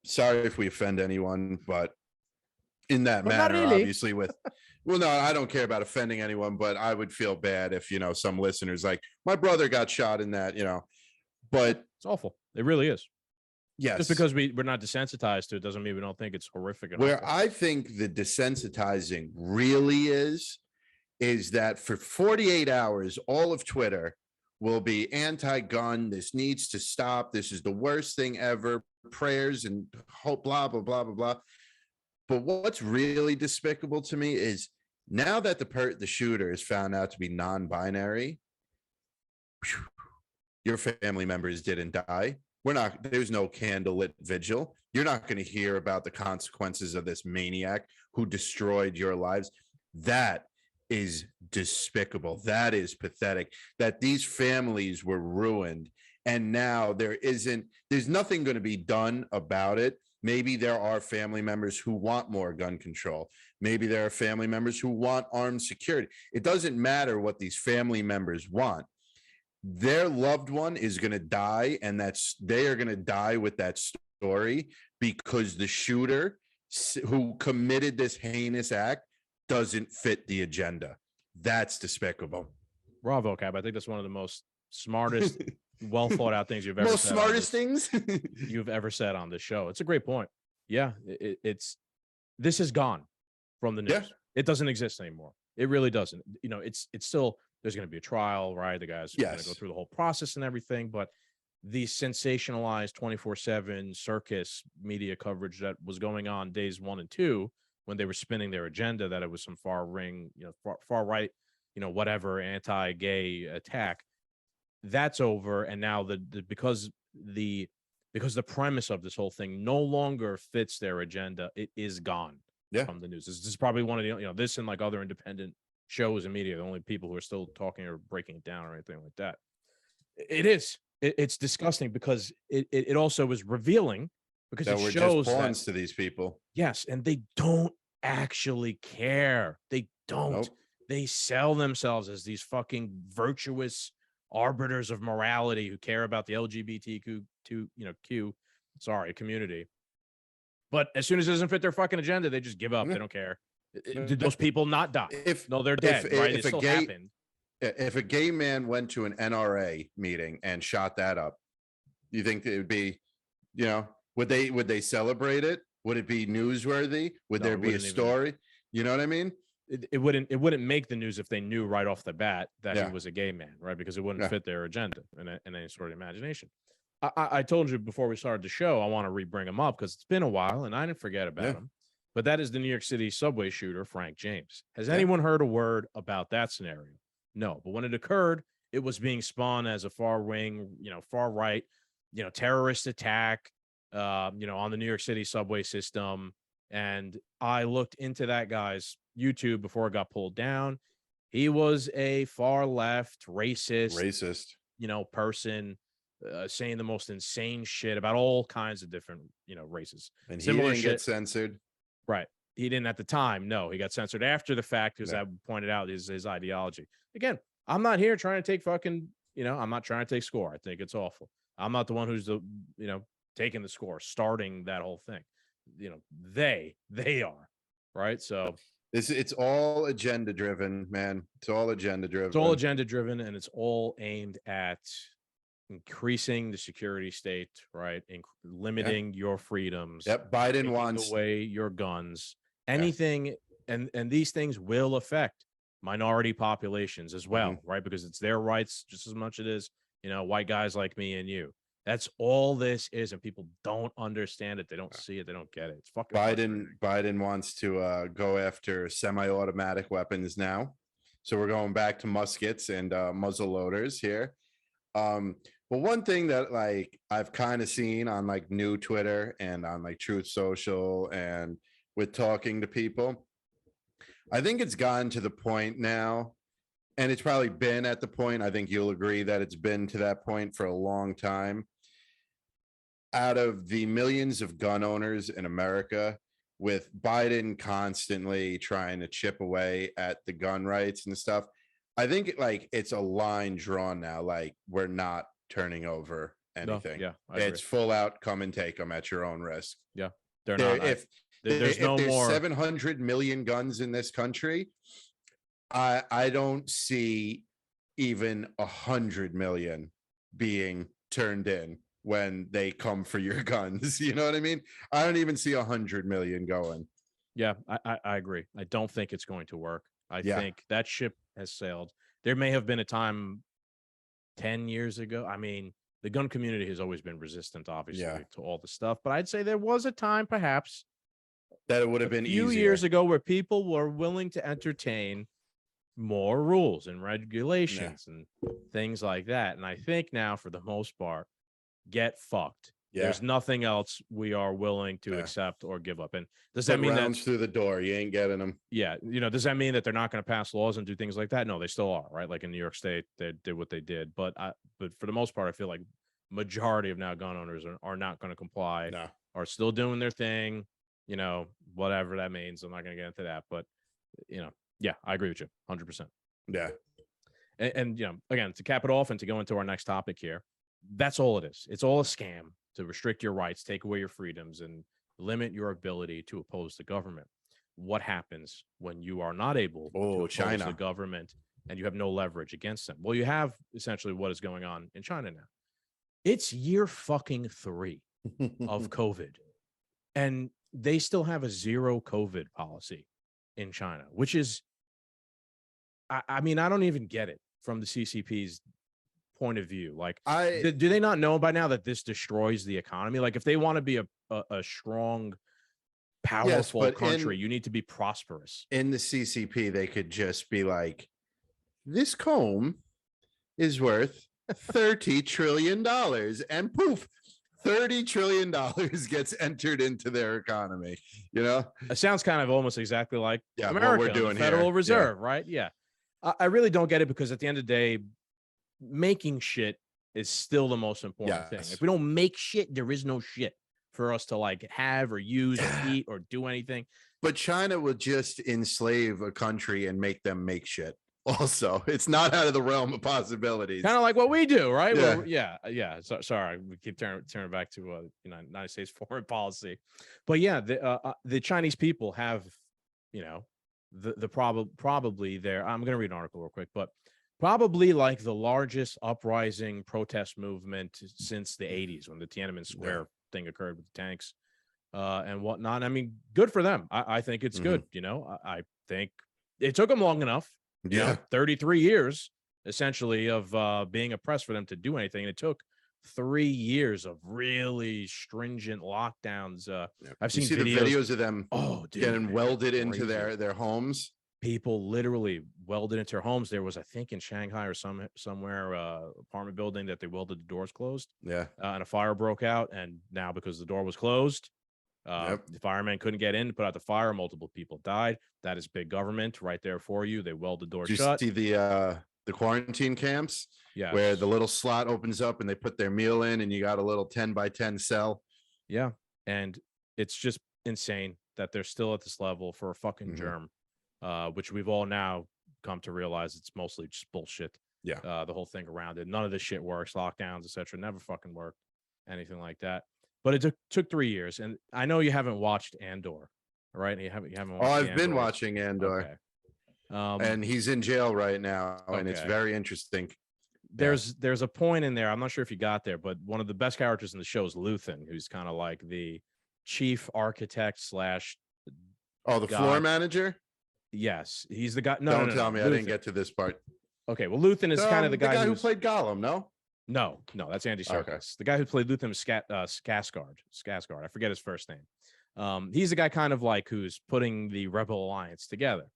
Sorry if we offend anyone, but in that manner, obviously no, I don't care about offending anyone, but I would feel bad if, some listeners like my brother got shot in that, but it's awful. It really is. Yes. Just because we're not desensitized to it doesn't mean we don't think it's horrific. Where I think the desensitizing really is that for 48 hours, all of Twitter will be anti-gun. This needs to stop. This is the worst thing ever. Prayers and hope, blah, blah, blah, blah, blah. But what's really despicable to me is now that the shooter is found out to be non-binary, your family members didn't die. There's no candlelit vigil. You're not going to hear about the consequences of this maniac who destroyed your lives. That is despicable. That is pathetic that these families were ruined. And now there's nothing going to be done about it. Maybe there are family members who want more gun control. Maybe there are family members who want armed security. It doesn't matter what these family members want. Their loved one is going to die, and they are going to die with that story because the shooter who committed this heinous act doesn't fit the agenda. That's despicable. Bravo, Cap. I think that's one of the most smartest, well thought out things you've ever said. Smartest things you've ever said on this show. It's a great point. Yeah, this is gone from the news. Yeah. It doesn't exist anymore. It really doesn't. It's still, there's going to be a trial, right? The guys are going to go through the whole process and everything, but the sensationalized 24/7 circus media coverage that was going on days 1 and 2 when they were spinning their agenda that it was some far right, whatever anti-gay attack, that's over. And now because the premise of this whole thing no longer fits their agenda, it is gone from the news. This is probably one of the, this and like other independent shows and media, the only people who are still talking or breaking it down or anything like that. It's disgusting because it also is revealing because that it shows just pawns to these people. Yes, and they don't actually care. They don't. Nope. They sell themselves as these fucking virtuous arbiters of morality who care about the LGBTQ community. But as soon as it doesn't fit their fucking agenda, they just give up. They don't care. Did those people not die? No, they're dead. Right? It still happened. If a gay man went to an NRA meeting and shot that up, you think it would be, would Would they celebrate it? Would it be newsworthy? Would No, there it be a wouldn't even- story? You know what I mean? It wouldn't make the news if they knew right off the bat that Yeah. he was a gay man, right? Because it wouldn't Yeah. fit their agenda in any sort of imagination. I told you before we started the show, I want to re-bring him up because it's been a while and I didn't forget about him. But that is the New York City subway shooter, Frank James. Has anyone heard a word about that scenario? No. But when it occurred, it was being spawned as a far wing, far right, terrorist attack, on the New York City subway system. And I looked into that guy's YouTube before it got pulled down. He was a far left racist, person saying the most insane shit about all kinds of different, races. And he Similar didn't shit. get censored. Right. He didn't at the time. No, he got censored after the fact because I pointed out his ideology. Again, I'm not here trying to take I'm not trying to take score. I think it's awful. I'm not the one who's taking the score, starting that whole thing. They are, right? So It's all agenda driven, man. It's all agenda driven. It's all agenda driven, and it's all aimed at increasing the security state, right? Limiting your freedoms. Yep. Biden wants away your guns. Anything, and these things will affect minority populations as well, right? Because it's their rights just as much as it is, white guys like me and you. That's all this is, and people don't understand it. They don't see it. They don't get it. It's fucking Biden wants to go after semi-automatic weapons now, so we're going back to muskets and muzzle loaders here. But one thing that I've kind of seen on new Twitter and on Truth Social and with talking to people, I think it's gotten to the point now, and it's probably been at the point, I think you'll agree that it's been to that point for a long time. Out of the millions of gun owners in America, with Biden constantly trying to chip away at the gun rights and stuff, I think it's a line drawn now. We're not turning over anything. It's full out, come and take them at your own risk. Yeah, they're not. If there's no more 700 million guns in this country, I don't see even 100 million being turned in when they come for your guns. You know what I mean? I don't even see 100 million going. Yeah, I agree. I don't think it's going to work. I think that ship has sailed. There may have been a time 10 years ago. I mean, the gun community has always been resistant, obviously, to all the stuff. But I'd say there was a time, perhaps, that it would have been a few years ago where people were willing to entertain more rules and regulations and things like that. And I think now, for the most part, get fucked. There's nothing else we are willing to accept or give up. And does that mean that through the door, you ain't getting them? Yeah. Does that mean that they're not going to pass laws and do things like that? No, they still are, right? Like in New York State, they did what they did. But for the most part, I feel like majority of now gun owners are not going to comply, are still doing their thing, whatever that means. I'm not going to get into that. But, I agree with you 100%. Yeah. And again, to cap it off and to go into our next topic here, that's all it is. It's all a scam to restrict your rights, take away your freedoms, and limit your ability to oppose the government. What happens when you are not able to oppose the government and you have no leverage against them? Well, you have essentially what is going on in China now. It's year fucking 3 of COVID, and they still have a zero COVID policy in China, which is, I mean, I don't even get it from the CCP's point of view. Do they not know by now that this destroys the economy? If they want to be a strong, powerful country, you need to be prosperous. In the CCP, they could just be like, this comb is worth $30 trillion, and poof, $30 trillion gets entered into their economy. It sounds kind of almost exactly like America, what we're doing the Federal here. Reserve, right? Yeah. I really don't get it, because at the end of the day, making shit is still the most important thing. If we don't make shit, there is no shit for us to have or use or eat or do anything. But China would just enslave a country and make them make shit. Also, it's not out of the realm of possibilities. Kind of like what we do, right? Yeah. So, sorry, we keep turning back to United States foreign policy, but the Chinese people have, probably there. I'm going to read an article real quick, but probably the largest uprising protest movement since the 80s, when the Tiananmen Square thing occurred with the tanks and whatnot. I mean, good for them. I think it's good. You know, I think it took them long enough. You know, 33 years essentially of being oppressed for them to do anything. And it took 3 years of really stringent lockdowns. I've seen the videos of them getting welded into crazy. their homes. People literally welded into their homes. There was, I think, in Shanghai or somewhere, apartment building that they welded the doors closed. Yeah. And a fire broke out. And now because the door was closed, the firemen couldn't get in to put out the fire. Multiple people died. That is big government right there for you. They weld the door shut. Did you see the quarantine camps? Yeah. Where the little slot opens up and they put their meal in and you got a little 10 by 10 cell. Yeah. And it's just insane that they're still at this level for a fucking germ, which we've all now come to realize it's mostly just bullshit. Yeah. The whole thing around it. None of this shit works. Lockdowns, etc. Never fucking worked. Anything like that. But it took 3 years. And I know you haven't watched Andor, right? You haven't watched I've been watching Andor. Okay. And he's in jail right now. And it's very interesting. There's a point in there. I'm not sure if you got there, but one of the best characters in the show is Luthen, who's kind of like the chief architect / the floor manager. Yes, he's the guy. No, Don't tell me Luthen. I didn't get to this part. Okay, well, Luthen is kind of the guy who played Gollum. No, that's Andy Serkis. Okay. The guy who played Luthen was Skarsgård. I forget his first name. He's the guy kind of like who's putting the Rebel Alliance together,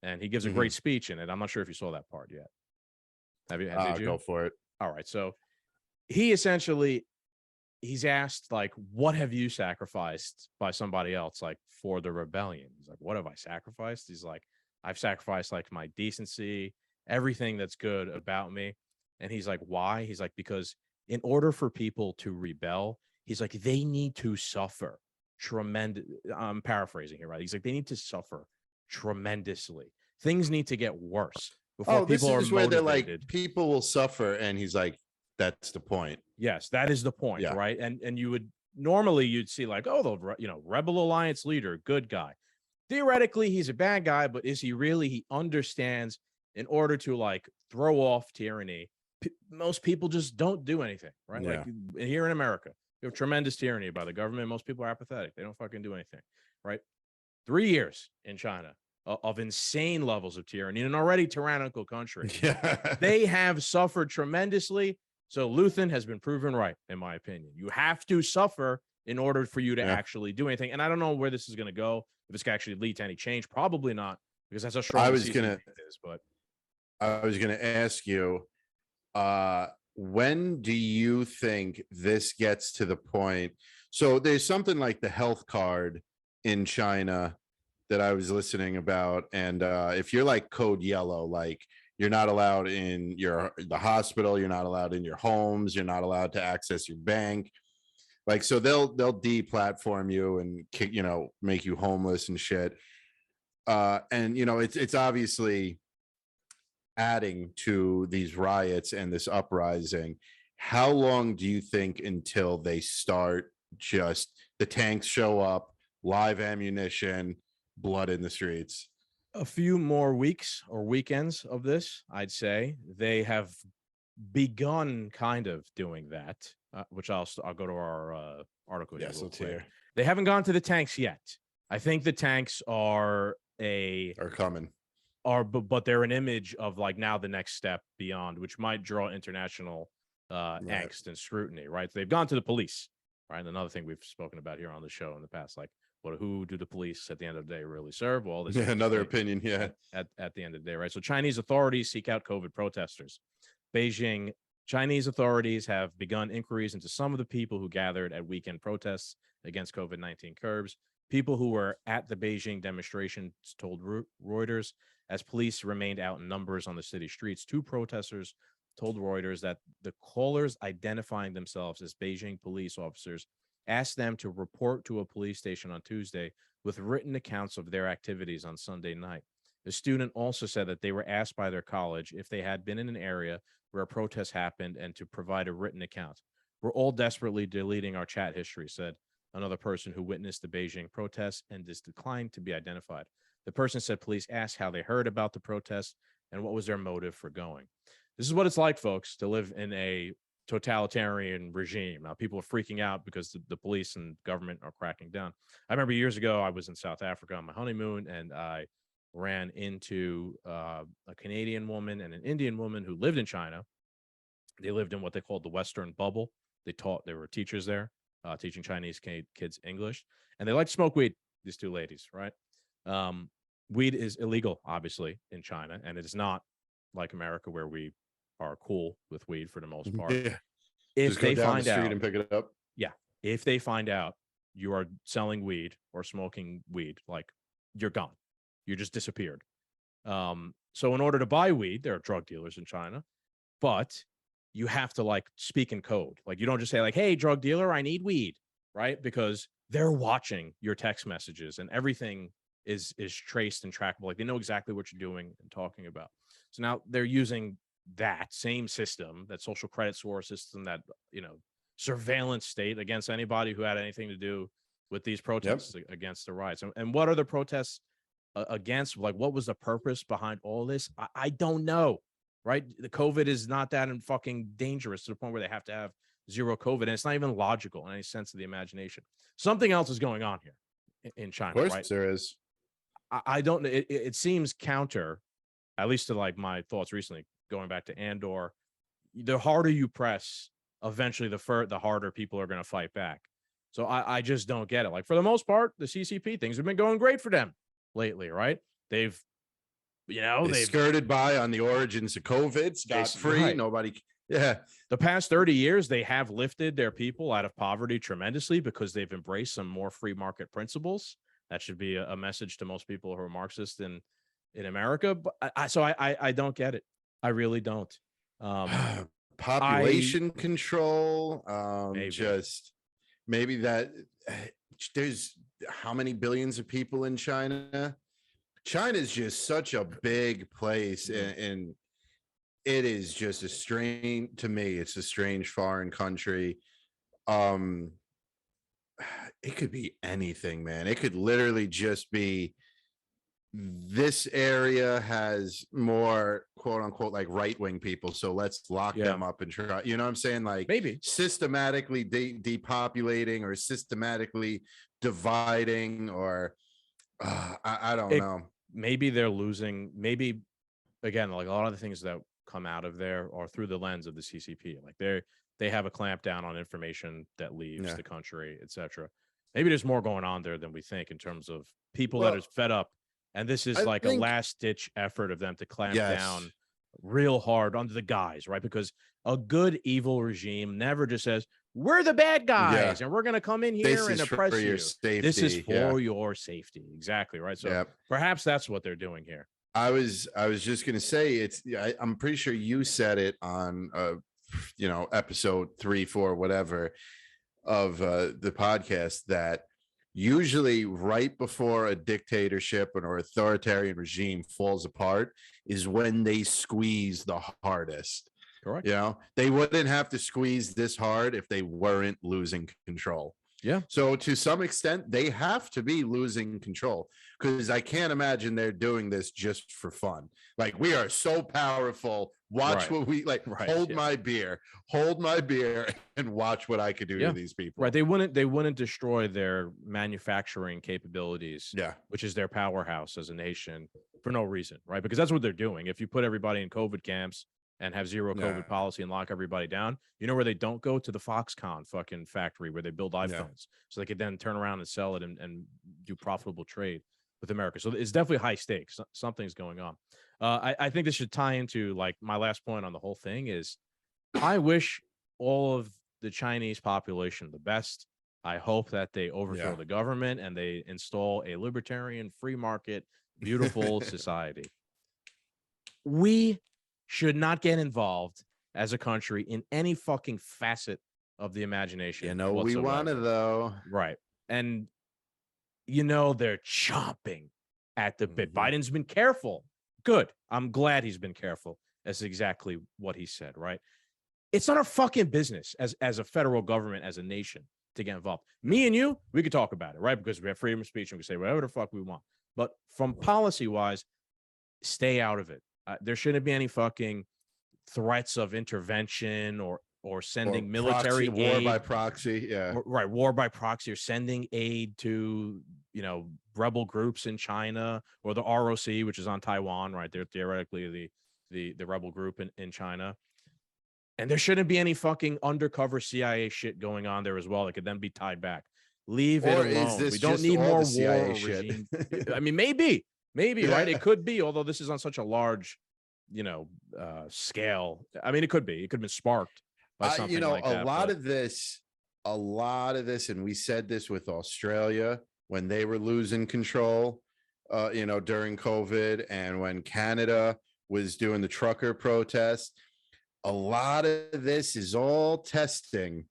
and he gives a great speech in it. I'm not sure if you saw that part yet. Did you? Go for it. All right. So he's asked, like, what have you sacrificed by somebody else, like, for the rebellion? He's like, what have I sacrificed? He's like, I've sacrificed, like, my decency, everything that's good about me. And he's like, why? He's like, because in order for people to rebel, he's like, they need to suffer tremendous. I'm paraphrasing here, right? He's like, they need to suffer tremendously. Things need to get worse. This is where they're like, people will suffer, and he's like, that's the point. Yes, that is the point, right? And you'd see like, Rebel Alliance leader, good guy. Theoretically, he's a bad guy, but is he really? He understands in order to like throw off tyranny, most people just don't do anything, right? Like here in America, you have tremendous tyranny by the government. Most people are apathetic; they don't fucking do anything, right? 3 years in China of insane levels of tyranny in an already tyrannical country. They have suffered tremendously. So Luthen has been proven right, in my opinion. You have to suffer in order for you to actually do anything. And I don't know where this is going to go, if it's going to actually lead to any change. Probably not, because that's how strong I was going to ask you, when do you think this gets to the point? So there's something like the health card in China that I was listening about, and if you're like code yellow, like you're not allowed in the hospital, you're not allowed in your homes, you're not allowed to access your bank, like, so they'll deplatform you and make you homeless and shit, and it's obviously adding to these riots and this uprising. How long do you think until they start just the tanks show up, live ammunition, blood in the streets? A few more weeks or weekends of this, I'd say. They have begun kind of doing that, which I'll go to our article here. Yes, let's hear. They haven't gone to the tanks yet. I think the tanks are coming, but they're an image of like now the next step beyond, which might draw international angst and scrutiny, right? They've gone to the police, right? Another thing we've spoken about here on the show in the past, like, who do the police at the end of the day really serve? Well, this another opinion. At the end of the day, right? So Chinese authorities seek out COVID protesters. Chinese authorities have begun inquiries into some of the people who gathered at weekend protests against COVID-19 curbs. People who were at the Beijing demonstrations told Reuters, as police remained out in numbers on the city streets, 2 protesters told Reuters that the callers identifying themselves as Beijing police officers asked them to report to a police station on Tuesday with written accounts of their activities on Sunday night. The student also said that they were asked by their college if they had been in an area where a protest happened and to provide a written account. We're all desperately deleting our chat history, said another person who witnessed the Beijing protests and is declined to be identified. The person said police asked how they heard about the protest and what was their motive for going. This is what it's like, folks, to live in a totalitarian regime. Now people are freaking out because the police and government are cracking down. I remember years ago, I was in South Africa on my honeymoon, and I ran into a Canadian woman and an Indian woman who lived in China. They lived in what they called the Western bubble. They were teachers there, teaching Chinese kids English, and they like to smoke weed. These two ladies, right? Weed is illegal, obviously, in China, and it is not like America where we are cool with weed for the most part. Yeah. If Just go they down find the street out, and pick it up. yeah, if they find out you are selling weed or smoking weed, like you're gone, you just disappeared. So in order to buy weed, there are drug dealers in China, but you have to like speak in code. Like you don't just say like, "Hey, drug dealer, I need weed," right? Because they're watching your text messages and everything is traced and trackable. Like they know exactly what you're doing and talking about. So now they're using that same system, that social credit score system, that surveillance state against anybody who had anything to do with these protests against the riots. And what are the protests against? Like, what was the purpose behind all this? I don't know. Right? The COVID is not that fucking dangerous to the point where they have to have zero COVID, and it's not even logical in any sense of the imagination. Something else is going on here in China. Of course, right? there is. I don't. It seems counter, at least to like my thoughts recently. Going back to Andor, the harder you press, eventually the harder people are going to fight back. So I just don't get it. Like for the most part, the CCP things have been going great for them lately, right? They've skirted by on the origins of COVID, scot-free. Right. Nobody. Yeah. The past 30 years, they have lifted their people out of poverty tremendously because they've embraced some more free market principles. That should be a message to most people who are Marxist in America. But I don't get it. I really don't. Population control. Maybe that there's how many billions of people in China? China is just such a big place, and it is just it's a strange foreign country. It could be anything, man. It could literally just be this area has more quote unquote like right-wing people, so let's lock them up and try, you know what I'm saying? Like maybe systematically depopulating or systematically dividing, or I don't know. Maybe they're losing. Maybe again, like a lot of the things that come out of there are through the lens of the CCP. Like they have a clamp down on information that leaves the country, etc. Maybe there's more going on there than we think in terms of people that are fed up, and this is like a last ditch effort of them to clamp down real hard under the guys, right? Because a good evil regime never just says, we're the bad guys and we're going to come in here and oppress you. This is for your safety. Exactly. Right. So perhaps that's what they're doing here. I was just going to say I'm pretty sure you said it on, episode 3, 4, whatever of the podcast, that usually right before a dictatorship or authoritarian regime falls apart is when they squeeze the hardest. Correct. They wouldn't have to squeeze this hard if they weren't losing control. Yeah. So to some extent, they have to be losing control, because I can't imagine they're doing this just for fun. Like, we are so powerful. Watch what we like. Hold my beer, and watch what I could do to these people. Right. They wouldn't destroy their manufacturing capabilities. Yeah. Which is their powerhouse as a nation, for no reason. Right. Because that's what they're doing. If you put everybody in COVID camps and have zero COVID policy and lock everybody down, you know where they don't go? To the Foxconn fucking factory where they build iPhones, so they could then turn around and sell it and do profitable trade with America. So it's definitely high stakes. Something's going on. I think this should tie into like my last point on the whole thing is I wish all of the Chinese population the best. I hope that they overthrow the government and they install a libertarian, free market, beautiful society. We should not get involved as a country in any fucking facet of the imagination. We want to, though. Right. And, they're chomping at the bit. Biden's been careful. Good. I'm glad he's been careful. That's exactly what he said, right? It's not our fucking business as a federal government, as a nation, to get involved. Me and you, we could talk about it, right? Because we have freedom of speech and we can say whatever the fuck we want. But from policy-wise, stay out of it. There shouldn't be any fucking threats of intervention or or sending Or military proxy, war aid, by proxy. Yeah. right, war by proxy, or sending aid to, rebel groups in China, or the ROC, which is on Taiwan, right? They're theoretically the rebel group in China. And there shouldn't be any fucking undercover CIA shit going on there as well that could then be tied back. Leave it Or alone. is this We don't just need all more the CIA war or shit? regime. I mean, maybe, right? Yeah. It could be, although this is on such a large, scale. I mean, it could be. It could have been sparked by something like that. a lot of this, and we said this with Australia when they were losing control, during COVID, and when Canada was doing the trucker protest. A lot of this is all testing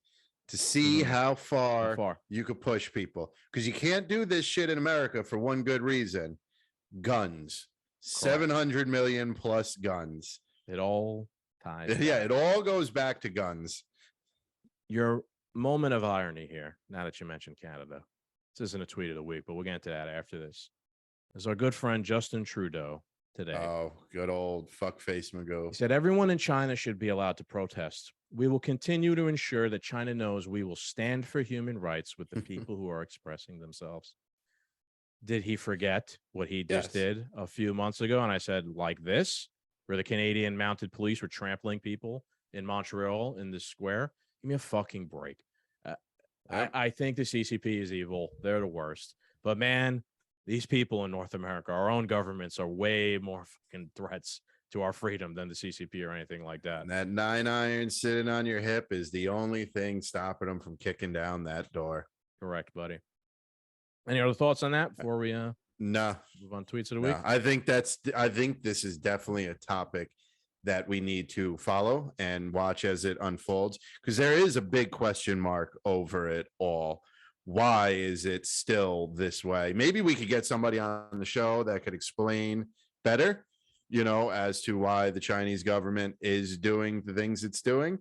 to see how far you could push people, because you can't do this shit in America for one good reason: guns. 700 million plus guns. It all ties. Yeah, it all goes back to guns. Your moment of irony here, now that you mentioned Canada. This isn't a tweet of the week, but we'll get into that after this. Is our good friend Justin Trudeau today. Oh, good old fuckface Magoo. He said, everyone in China should be allowed to protest. We will continue to ensure that China knows we will stand for human rights with the people who are expressing themselves. Did he forget what he just did a few months ago? And I said, like this, where the Canadian mounted police were trampling people in Montreal in the square. Give me a fucking break. I think the CCP is evil. They're the worst. But man, these people in North America, our own governments, are way more fucking threats to our freedom than the CCP or anything like that. And that 9-iron sitting on your hip is the only thing stopping them from kicking down that door. Correct, buddy. Any other thoughts on that before we no move on tweets of the week? I think this is definitely a topic that we need to follow and watch as it unfolds, because there is a big question mark over it all. Why is it still this way? Maybe we could get somebody on the show that could explain better, as to why the Chinese government is doing the things it's doing.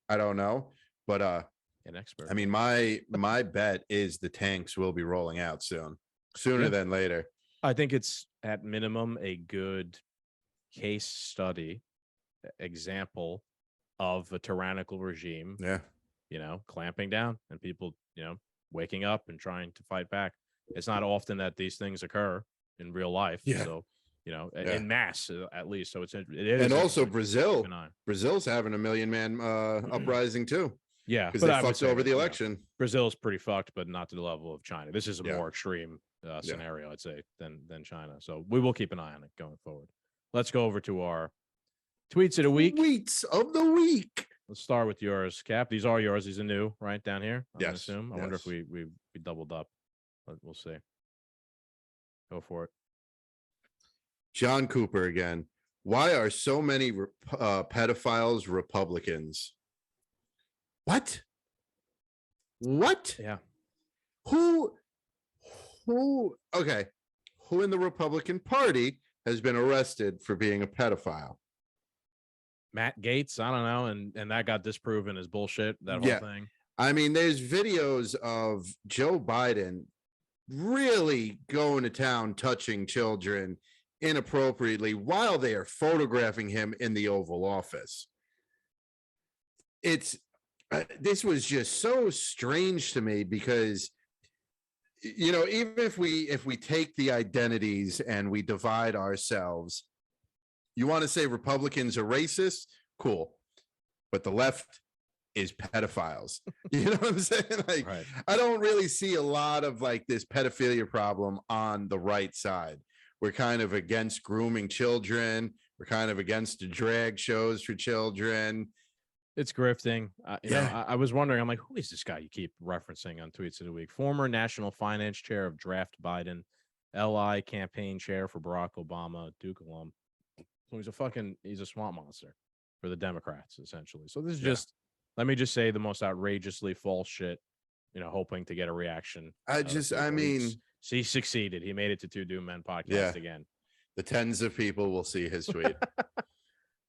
I don't know, but an expert. I mean, my bet is the tanks will be rolling out sooner than later. I think it's at minimum a good case study example of a tyrannical regime. Yeah. Clamping down and people, waking up and trying to fight back. It's not often that these things occur in real life. Yeah. So, in mass at least. So it is. And also Brazil's having a 1 million man uprising too. Yeah, because they fucked over the election. Brazil's pretty fucked, but not to the level of China. This is a more extreme scenario, I'd say, than China. So we will keep an eye on it going forward. Let's go over to our tweets of the week. Tweets of the week. Let's start with yours, Cap. These are yours. These are new, right down here. I Yes. assume. I wonder if we doubled up, but we'll see. Go for it. John Cooper again. Why are so many pedophiles Republicans? What? Yeah. Who? Okay. Who in the Republican Party has been arrested for being a pedophile? Matt Gaetz, I don't know, and that got disproven as bullshit. That whole thing. I mean, there's videos of Joe Biden really going to town, touching children inappropriately while they are photographing him in the Oval Office. This was just so strange to me because, even if we take the identities and we divide ourselves, you want to say Republicans are racist? Cool. But the left is pedophiles. You know what I'm saying? Like, right. I don't really see a lot of like this pedophilia problem on the right side. We're kind of against grooming children. We're kind of against the drag shows for children. It's grifting. I was wondering, I'm like, who is this guy you keep referencing on Tweets of the Week? Former National Finance Chair of Draft Biden, LI campaign chair for Barack Obama, Duke alum. So he's a swamp monster for the Democrats, essentially. So this is just, let me just say, the most outrageously false shit, hoping to get a reaction. He succeeded. He made it to Two Doom Men podcast again. The tens of people will see his tweet.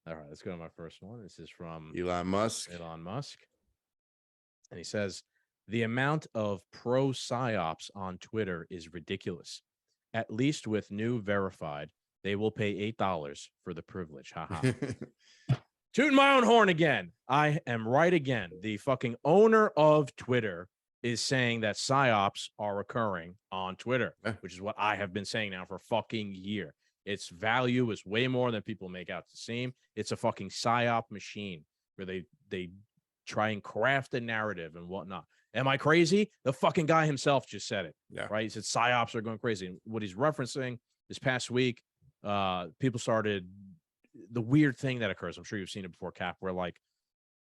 All right, let's go to my first one. This is from Elon Musk. And he says, the amount of pro psyops on Twitter is ridiculous. At least with new verified, they will pay $8 for the privilege. Haha. Tooting my own horn again. I am right again. The fucking owner of Twitter is saying that psyops are occurring on Twitter, which is what I have been saying now for a fucking year. Its value is way more than people make out to seem. It's a fucking psyop machine where they try and craft a narrative and whatnot. Am I crazy? The fucking guy himself just said it. Yeah. Right. He said psyops are going crazy. And what he's referencing this past week, people started the weird thing that occurs. I'm sure you've seen it before, Cap, where like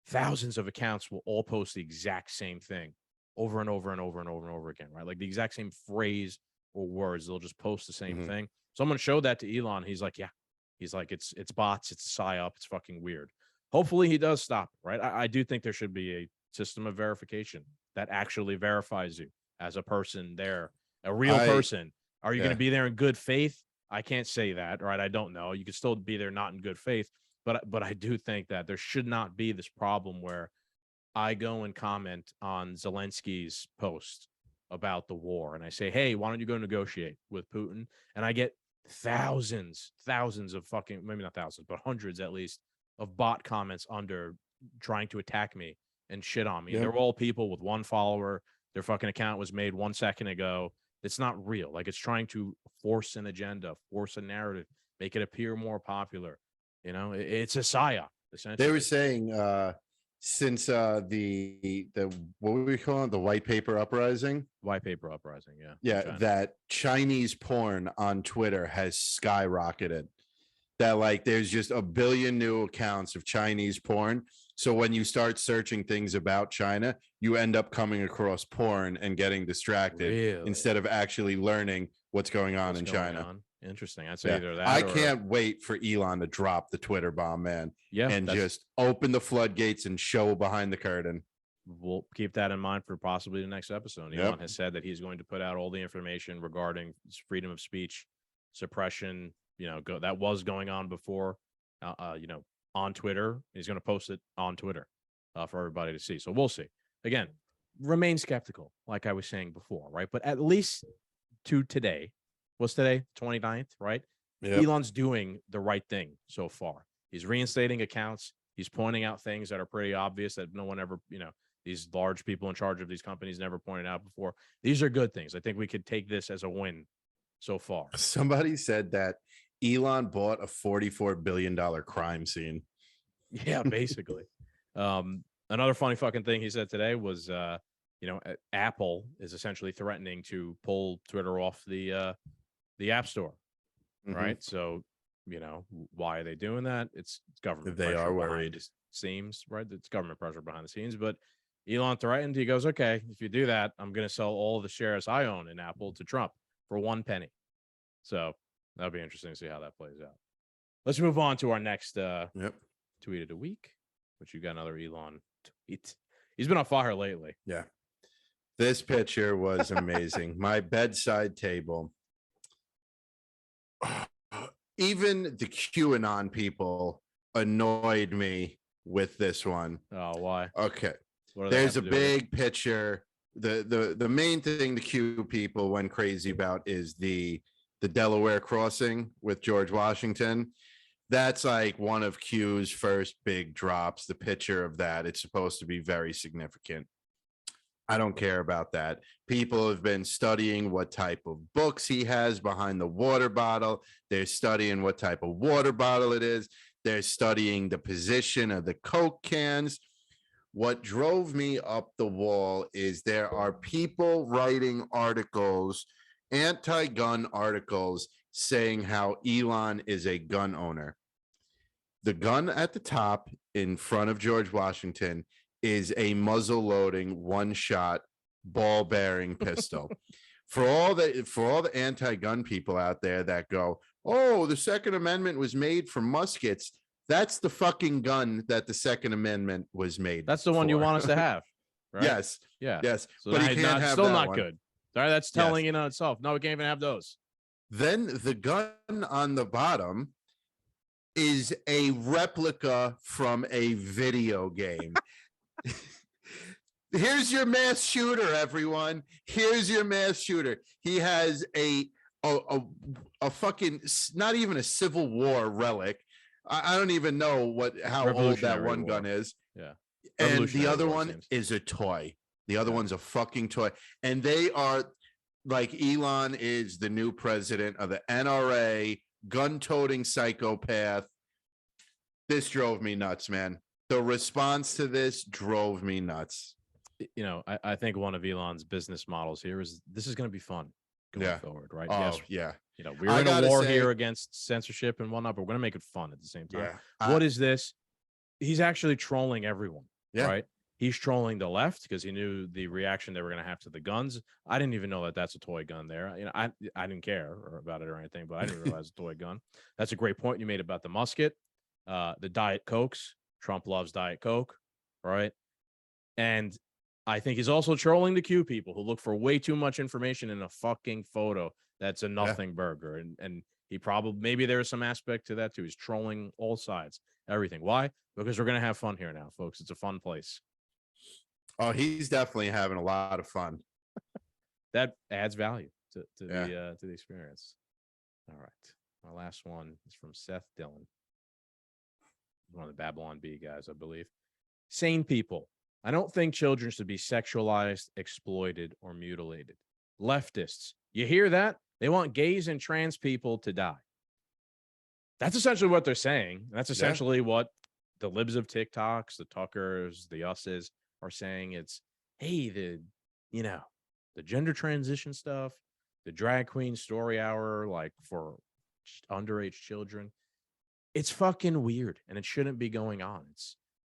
thousands of accounts will all post the exact same thing over and over and over and over and over again, right? Like the exact same phrase or words. They'll just post the same thing. Someone showed that to Elon. He's like, yeah. He's like, it's bots. It's a psyop. It's fucking weird. Hopefully he does stop, right? I do think there should be a system of verification that actually verifies you as a person there, a real person. Are you going to be there in good faith? I can't say that, right? I don't know. You could still be there not in good faith, but I do think that there should not be this problem where I go and comment on Zelensky's post about the war and I say, hey, why don't you go negotiate with Putin? And I get thousands of fucking, maybe not thousands, but hundreds at least of bot comments under trying to attack me and shit on me. And they're all people with one follower. Their fucking account was made 1 second ago. It's not real. Like it's trying to force an agenda, force a narrative, make it appear more popular. You know, it's a psyop. Essentially. They were saying since the what were we calling it? The White Paper Uprising? White Paper Uprising, yeah. Yeah, that Chinese porn on Twitter has skyrocketed. That like there's just a billion new accounts of Chinese porn. So when you start searching things about China, you end up coming across porn and getting distracted instead of actually learning what's going on in China. Interesting. I'd say either that. I can't wait for Elon to drop the Twitter bomb, man. Yeah, and just open the floodgates and show behind the curtain. We'll keep that in mind for possibly the next episode. Elon has said that he's going to put out all the information regarding freedom of speech, suppression. You know, that was going on before. You know, on Twitter. He's going to post it on Twitter for everybody to see. So we'll see. Again, remain skeptical, like I was saying before, right? But at least to today, what's today? 29th, right? Yep. Elon's doing the right thing so far. He's reinstating accounts. He's pointing out things that are pretty obvious that no one ever, you know, these large people in charge of these companies never pointed out before. These are good things. I think we could take this as a win so far. Somebody said that Elon bought a $44 billion crime scene. Yeah, basically. Another funny fucking thing he said today was, you know, Apple is essentially threatening to pull Twitter off the App Store, right? So, you know, why are they doing that? It's government. They are worried. It seems, right? It's government pressure behind the scenes. But Elon threatened. He goes, okay, if you do that, I'm going to sell all the shares I own in Apple to Trump for 1 penny. So that'll be interesting to see how that plays out. Let's move on to our next tweet of the week, which you got another Elon tweet. He's been on fire lately. Yeah. This picture was amazing. My bedside table. Even the QAnon people annoyed me with this one. Oh, why? Okay. There's a big picture. The main thing the Q people went crazy about is the Delaware crossing with George Washington. That's like one of Q's first big drops. The picture of that, it's supposed to be very significant. I don't care about that. People have been studying what type of books he has behind the water bottle. They're studying what type of water bottle it is. They're studying the position of the Coke cans. What drove me up the wall is there are people writing articles, anti-gun articles, saying how Elon is a gun owner. The gun at the top in front of George Washington is a muzzle-loading, one-shot, ball-bearing pistol. For all the anti-gun people out there that go, oh, the Second Amendment was made for muskets. That's the fucking gun that the Second Amendment was made. That's the one you want us to have, right? Yes. Yeah. Yes. So but he can't have still that not one. good. Sorry, that's telling in on itself. No, we can't even have those. Then the gun on the bottom is a replica from a video game. Here's your mass shooter, everyone. Here's your mass shooter. He has a fucking, not even a Civil War relic, I don't even know how old that one gun is. Yeah. And the other War, one is a toy. The other one's a fucking toy. And they are like, Elon is the new president of the NRA, gun-toting psychopath. This drove me nuts, man. The response to this drove me nuts. You know, I think one of Elon's business models here is this is going to be fun going forward, right? Oh, yes, yeah. You know, we're in a war here against censorship and whatnot, but we're going to make it fun at the same time. Yeah. What is this? He's actually trolling everyone, Yeah. right? He's trolling the left because he knew the reaction they were going to have to the guns. I didn't even know that that's a toy gun there. You know, I didn't care about it or anything, but I didn't realize it's a toy gun. That's a great point you made about the musket, the Diet Cokes. Trump loves Diet Coke, right? And I think he's also trolling the Q people who look for way too much information in a fucking photo that's a nothing burger. And he probably, maybe there's some aspect to that too. He's trolling all sides, everything. Why? Because we're going to have fun here now, folks. It's a fun place. Oh, he's definitely having a lot of fun. That adds value to the experience. All right. My last one is from Seth Dillon, one of the Babylon Bee guys, I believe. Sane people. I don't think children should be sexualized, exploited, or mutilated. Leftists. You hear that? They want gays and trans people to die. That's essentially what they're saying. That's essentially what the libs of TikToks, the Tuckers, the Us's are saying. It's, hey, the gender transition stuff, the drag queen story hour, like for underage children. It's fucking weird, and it shouldn't be going on.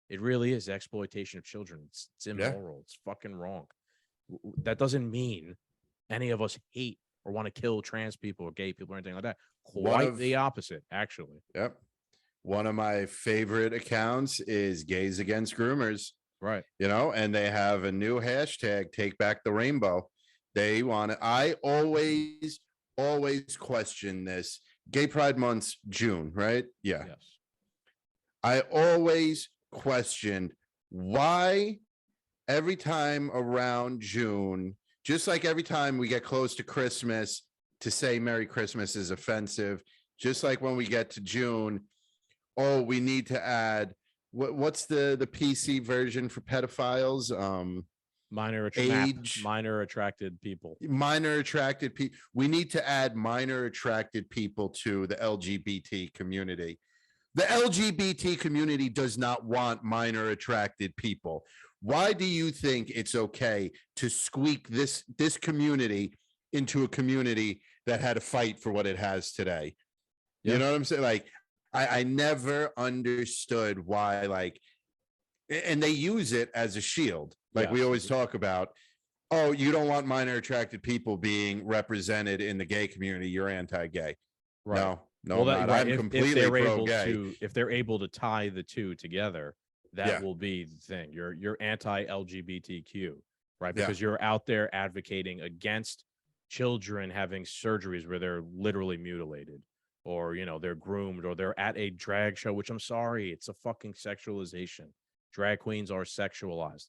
It really is exploitation of children. It's immoral. It's fucking wrong. That doesn't mean any of us hate or want to kill trans people or gay people or anything like that. Quite the opposite, actually. Yep. One of my favorite accounts is Gays Against Groomers. Right. You know, and they have a new hashtag, Take Back the Rainbow. They want it. I always question this. Gay Pride Month's June, right? Yeah. Yes. I always questioned why every time around June, just like every time we get close to Christmas, to say Merry Christmas is offensive. Just like when we get to June, oh, we need to add what's the PC version for pedophiles? Minor attracted people. Minor attracted people. We need to add minor attracted people to the LGBT community. The LGBT community does not want minor attracted people. Why do you think it's okay to squeak this community into a community that had to fight for what it has today? You know what I'm saying? Like, I never understood why, like, and they use it as a shield. Like we always talk about, oh, you don't want minor attracted people being represented in the gay community. You're anti-gay. Right. No, I'm completely pro-gay. If they're able to tie the two together, that will be the thing. You're anti-LGBTQ, right? Because you're out there advocating against children having surgeries where they're literally mutilated, or they're groomed, or they're at a drag show, which I'm sorry, it's a fucking sexualization. Drag queens are sexualized.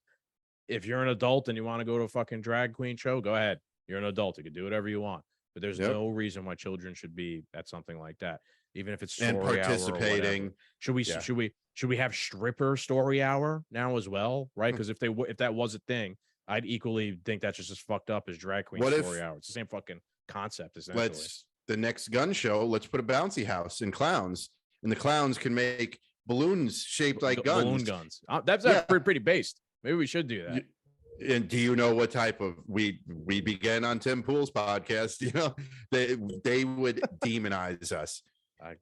If you're an adult and you want to go to a fucking drag queen show, go ahead. You're an adult. You can do whatever you want. But there's no reason why children should be at something like that, even if it's story and participating. Hour should we have stripper story hour now as well, right? Because if that was a thing, I'd equally think that's just as fucked up as drag queen story hour. It's the same fucking concept, essentially. The next gun show, let's put a bouncy house and clowns, and the clowns can make balloons shaped like guns. Balloon guns. That's pretty based. Maybe we should do that. And do you know what type of we began on Tim Pool's podcast? They would demonize us.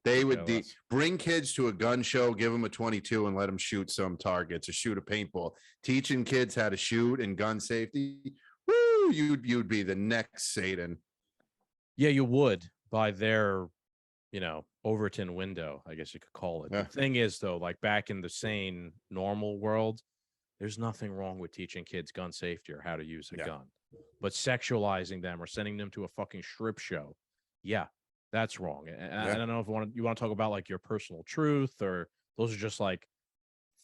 They would bring kids to a gun show, give them a 22 and let them shoot some targets or shoot a paintball. Teaching kids how to shoot and gun safety. Woo, you'd be the next Satan. Yeah, you would, by their, Overton window, I guess you could call it. The thing is, though, like back in the sane, normal world, there's nothing wrong with teaching kids gun safety or how to use a gun. But sexualizing them or sending them to a fucking strip show, that's wrong. And I don't know if you want to talk about like your personal truth, or those are just like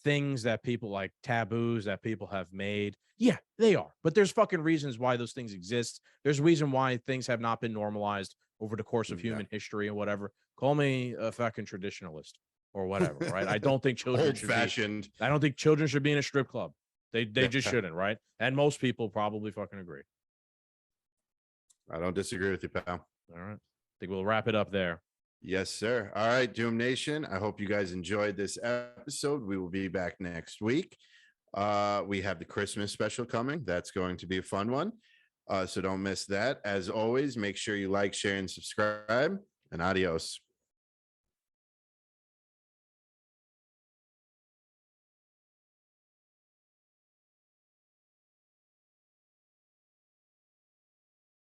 things that people, like taboos that people have made. Yeah, they are. But there's fucking reasons why those things exist. There's a reason why things have not been normalized over the course of human history and whatever. Call me a fucking traditionalist or whatever, right? I don't think children Old should fashioned. I don't think children should be in a strip club. They just shouldn't, right? And most people probably fucking agree. I don't disagree with you, pal. All right. I think we'll wrap it up there. Yes, sir. All right, Doom Nation. I hope you guys enjoyed this episode. We will be back next week. We have the Christmas special coming. That's going to be a fun one. So don't miss that. As always, make sure you like, share, and subscribe. And adios.